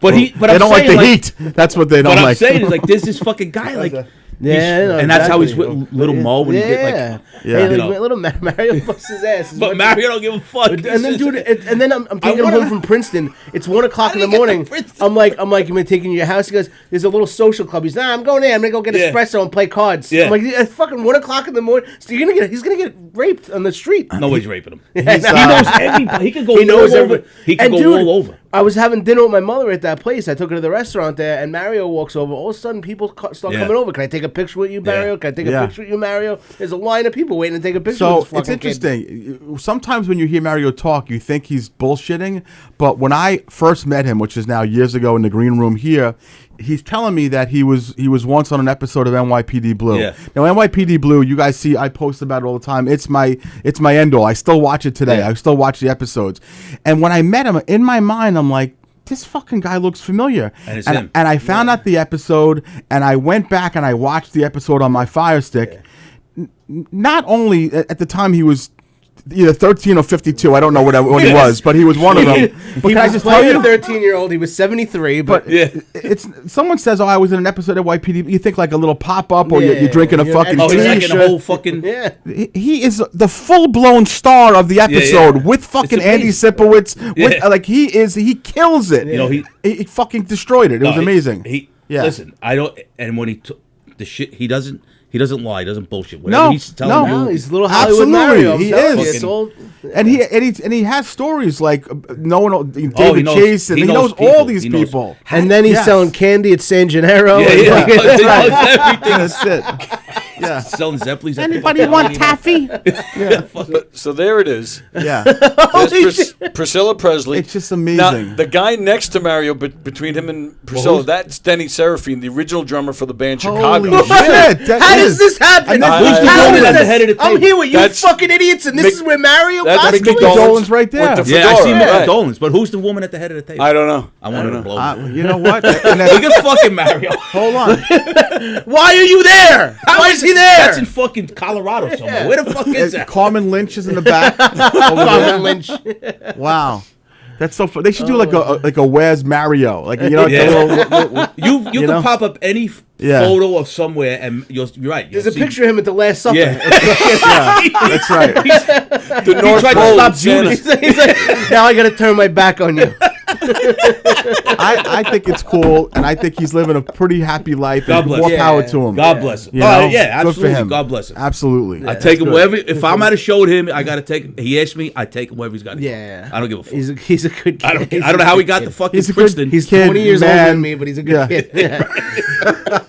But They I'm don't like saying, the heat. That's what they don't What I'm like. saying is like, there's this fucking guy like, yeah, no, and that's how he's exactly. with Little Mo when he get like. Yeah. Hey, You like, know. little Mario busts his ass. But Mario don't give a fuck. And then, dude, and then I'm taking him wanna- home from Princeton. It's 1 o'clock in the did he get to morning. Princeton? I'm like, am I taking you to your house? He goes, there's a little social club. He's, nah, I'm going there. I'm gonna go get Yeah. espresso and play cards. Yeah. I'm like, it's fucking 1 o'clock in the morning. So he's gonna get raped on the street. Nobody's raping him. He's, He knows everybody. He could go He knows all over. everybody. He could And go dude, all over. I was having dinner with my mother at that place. I took her to the restaurant there, and Mario walks over. All of a sudden, people start Yeah. coming over. Can I take a picture with you, Mario? Yeah. Can I take a Yeah. picture with you, Mario? There's a line of people waiting to take a picture So with this it's fucking kid. interesting. Sometimes when you hear Mario talk, you think he's bullshitting. But when I first met him, which is now years ago in the green room here, he's telling me that he was once on an episode of NYPD Blue. Yeah. Now NYPD Blue, you guys see, I post about it all the time. It's my end all. I still watch it today. Yeah. I still watch the episodes. And when I met him, in my mind, I'm like, this fucking guy looks familiar. And it's him. And I found out the episode, and I went back and I watched the episode on my Fire Stick. Not only at the time he was either 13 or 52, I don't know what he was, but he was one of them. But He can I was just tell playing you? a 13-year-old. He was 73, but Yeah. It's someone says, "Oh, I was in an episode of YPD." You think like a little pop up, or you're Yeah. drinking a Yeah. fucking Oh, he's tea. like in a T-shirt. whole fucking. yeah. He is the full blown star of the episode with fucking It's Andy amazing. Sipowicz. With Yeah. like he kills it. You know, he fucking destroyed it. It was No, amazing. Yeah. Listen, I don't. And when he took the shit, he doesn't lie. He doesn't bullshit. No, Whatever he's telling no. you. No, he's a little Hollywood Absolutely, Mario. I'm he telling you, is. it's all- And he has stories like David he knows- Chase, and he he knows knows all people. these He knows- people. And then he's Yes. selling candy at San Gennaro. Yeah, and yeah. fucking- He knows everything. That's it. Yeah. Selling Zeppelis. Anybody want taffy? So there it is. Yeah. There's Priscilla Presley. It's just Now, amazing. the guy next to Mario, between him and Priscilla, that's Denny Serafine, the original drummer for the band Chicago. Holy shit! that How is- does this happen? And that's Who's the How woman is at the this- head of the I'm table? here with you That's fucking idiots, and this Mick- is where Mario that's Bosco Mickey is? Dolenz. Dolan's right there. With the Yeah, I see fedora. Mick Dolenz, but who's the woman at the head of the table? I don't know. I wanted to blow. You know what? And Look at fucking Mario. hold on. Why are you there? Why is he be there. That's in fucking Colorado somewhere. Where the fuck is that? Carmen Lynch is in the back. Carmen Lynch. Wow. That's so fun. They should do like a Where's Mario? Like, you know, You can pop up any photo of somewhere, and you're right. There's a picture of him at the Last Supper. Yeah, that's right. The North tried to Pole. stop Judas. He's like, now I got to turn my back on you. I think it's cool, and I think he's living a pretty happy life. God bless More him. power to him. God bless him. You know? Yeah, Good for absolutely. him. God bless him. Absolutely. I take him wherever. If I'm at a show with him, I gotta take him. He asked me, I take him wherever he's got to Yeah. go. I don't give a fuck. He's a good kid. I don't know how he got the fucking He's a good- Princeton. He's Kid, 20 years older man. than me, but he's a good kid. Yeah.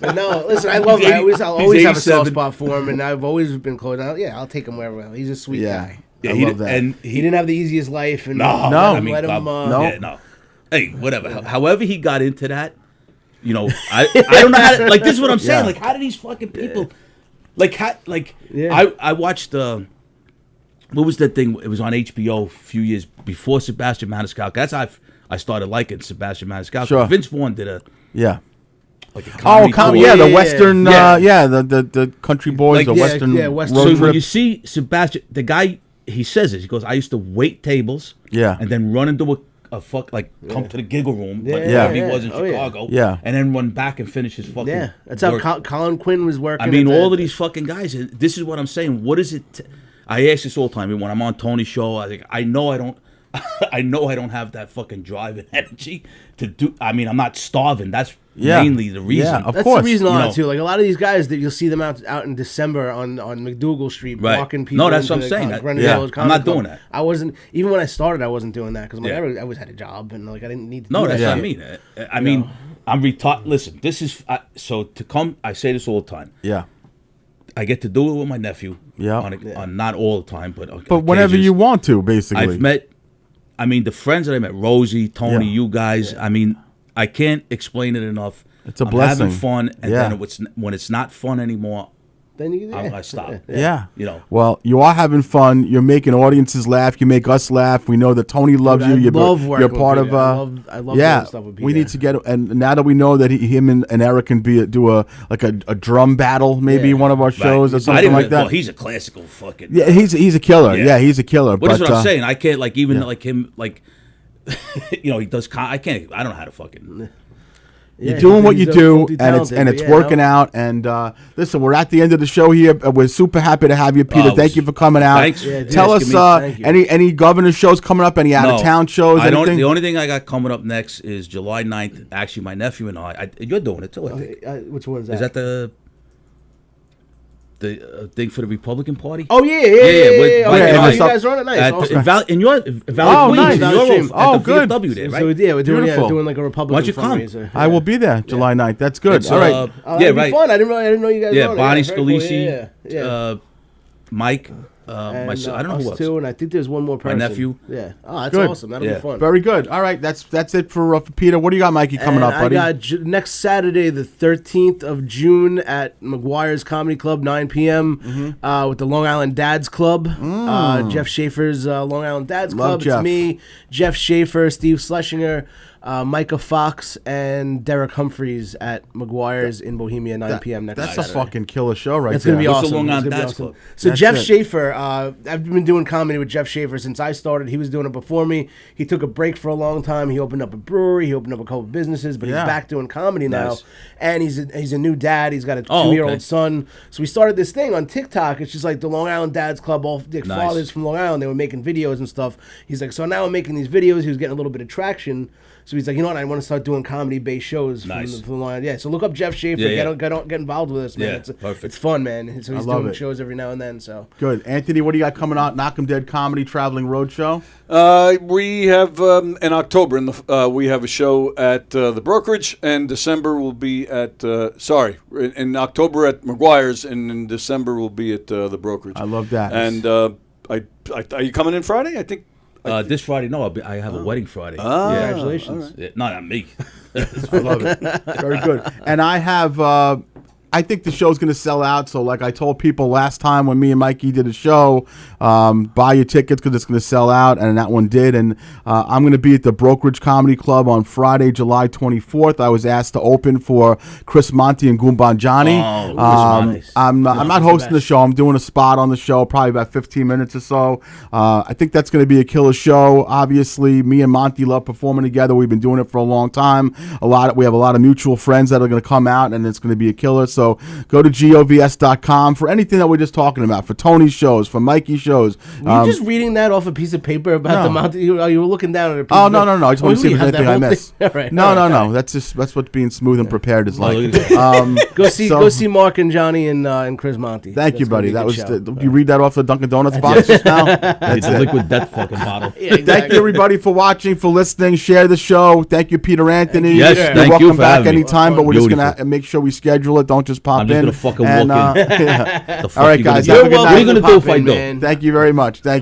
But no, listen, I love He's him. 80 I'll always have a soft 87. spot for him, and I've always been close. I'll take him wherever. He's a sweet guy. Yeah, I he love did- that. And He didn't have the easiest life, and No, I mean, let him. no. Yeah, no. Hey, whatever. However he got into that, you know, I don't know how to, like, this is what I'm saying. Yeah. Like, how do these fucking people, Yeah. I watched, what was that thing? It was on HBO a few years before Sebastian Maniscalco. That's how I started liking Sebastian Maniscalco. Sure. Vince Vaughn did a Oh, comedy yeah, tour. the Western, Yeah. the Country Boys, Like, the yeah, Western Western. road So when trip. you see Sebastian, the guy, he says this. He goes, "I used to wait tables, Yeah. and then run into a come to the giggle room, like Yeah. he was in Oh, yeah. Chicago, Yeah. and then run back and finish his fucking." Yeah, that's how work. Colin Quinn was working. I mean, at all the- of these fucking guys. This is what I'm saying. What is it? I ask this all the time. When I'm on Tony's show, I think I know I don't. I know I don't have that fucking drive and energy to do. I mean, I'm not starving. That's mainly the reason. Yeah, of That's course. the reason a you lot know. too. Like a lot of these guys that you'll see them out in December on McDougal Street Right. walking people. No, that's what I'm into saying. the, That- Granada yeah. Village I'm not Comedy Club. doing that. I wasn't even when I started. I wasn't doing that because Yeah. I always had a job and like I didn't need to. No, do that's that what I shit. mean. I mean, I'm retired. Listen, this is so to come. I say this all the time. Yeah. I get to do it with my nephew. Yeah. On not all the time, but But whenever occasions. you want to, basically. I've met. I mean, the friends that I met, Rosie, Tony, Yeah. you guys. I mean, I can't explain it enough. It's a I'm blessing. having fun, and Yeah. then when it's not fun anymore, Then you I stop. Yeah. You know. Well, you are having fun. You're making audiences laugh. You make us laugh. We know that Tony loves I you. love working You're part with of. Peter. I love yeah. doing stuff with We Peter. need to get, and now that we know that him and Eric can do a drum battle, maybe Yeah. one of our shows or I something didn't- like that. Well, he's a classical fucking. Yeah, he's a killer. Yeah. Yeah, he's a killer. But but that's what I'm saying. I can't like even like him like. You know, he does. I can't. I don't know how to fucking. You're doing what you he's do, multi-talented, and it's but working out. And listen, we're at the end of the show here. We're super happy to have you, Peter. Oh, Thank you for coming out. thanks. Yeah, dude, Tell us asking me. Thank you. any governor shows coming up, any out of town shows, I don't. anything? The only thing I got coming up next is July 9th. Actually, my nephew and I you're doing it too. I think. Which one is that? Is that the thing for the Republican Party? Oh yeah. yeah. Oh, yeah, you it's up- guys are on it. Nice. At, Awesome. in Valley, in your Valley Oh, Queens, nice. in Valley your Stream. at Oh, the good. VFW there, right? So yeah, we're doing Beautiful. doing like a Republican Why don't you come? fundraiser. I will be there July 9th. That's good. It's, All right. Oh, yeah, that'd be right. fun. I didn't know you guys. Yeah, were on it. Bonnie very cool. Scalisi, Yeah. Mike, And, my son. I don't know us who else. too, and I think there's one more person. nephew. Yeah. Oh, that's Good. awesome. That'll Yeah. be fun. Very good. All right. That's it for Peter. What do you got, Mikey, coming And up, buddy? I got next Saturday, the 13th of June, at McGuire's Comedy Club, 9 p.m. With the Long Island Dads Club. Jeff Schaefer's Long Island Dads Love Club. Jeff. It's me, Jeff Schaefer, Steve Schlesinger, Micah Fox, and Derek Humphreys at McGuire's in Bohemia, 9 p.m. next That's Saturday. a fucking killer show right It's there. gonna be What's awesome. the Long It's Island gonna be Dads awesome. Club? So That's Jeff it. Schaefer, I've been doing comedy with Jeff Schaefer since I started. He was doing it before me. He took a break for a long time. He opened up a brewery. He opened up a couple of businesses, but Yeah. he's back doing comedy now. Nice. And he's a new dad. He's got a Oh, 2-year-old okay. son. So we started this thing on TikTok. It's just like the Long Island Dads Club. All the Nice. fathers from Long Island. They were making videos and stuff. He's like, so now I'm making these videos. He was getting a little bit of traction. So he's like, you know what? I want to start doing comedy-based shows Nice. from Long Island. Yeah, so look up Jeff Schaefer. Yeah, yeah. Get involved with us, man. Yeah, It's perfect. It's fun, man. So he's love doing it. shows every now and then. So Good. Anthony, what do you got coming out? Knock 'em Dead Comedy Traveling Roadshow? We have in October we have a show at the Brokerage, and December will be at in October at McGuire's, and in December we'll be at the Brokerage. I love that. And are you coming in Friday? I think. This Friday, no, I have a wedding Friday. congratulations. Yeah, no, not me. I love it. Very good. And I I think the show's going to sell out. So like I told people last time when me and Mikey did a show, buy your tickets because it's going to sell out, and that one did. And I'm going to be at the Brokerage Comedy Club on Friday, July 24th. I was asked to open for Chris Monty and Goomba Johnny. Nice. I'm not hosting the show. I'm doing a spot on the show, probably about 15 minutes or so. I think that's going to be a killer show. Obviously, me and Monty love performing together. We've been doing it for a long time. We have a lot of mutual friends that are going to come out, and it's going to be a killer. So go to govs.com for anything that we're just talking about, for Tony's shows, for Mikey's shows. Were you just reading that off a piece of paper about the mountain? You were looking down at a piece Oh, of no. I just want to see if there's anything I missed. Right, No. That's what being smooth and prepared is like. Go see Mark and Johnny and Chris Monty. Thank you, buddy. That was show. you read that off the Dunkin' Donuts box just now? It's a liquid death fucking bottle. Yeah, exactly. Thank you, everybody, for watching, for listening. Share the show. Thank you, Peter Anthony. Yes, You're thank welcome you for back having me. anytime, but we're just going Beautiful. to make sure we schedule it. Don't just pop I'm in. just going to fucking walk in. Yeah. The fuck All right, you gonna guys. do? Have a good What are night. you going to do if I Man. don't? Thank you very much. Thank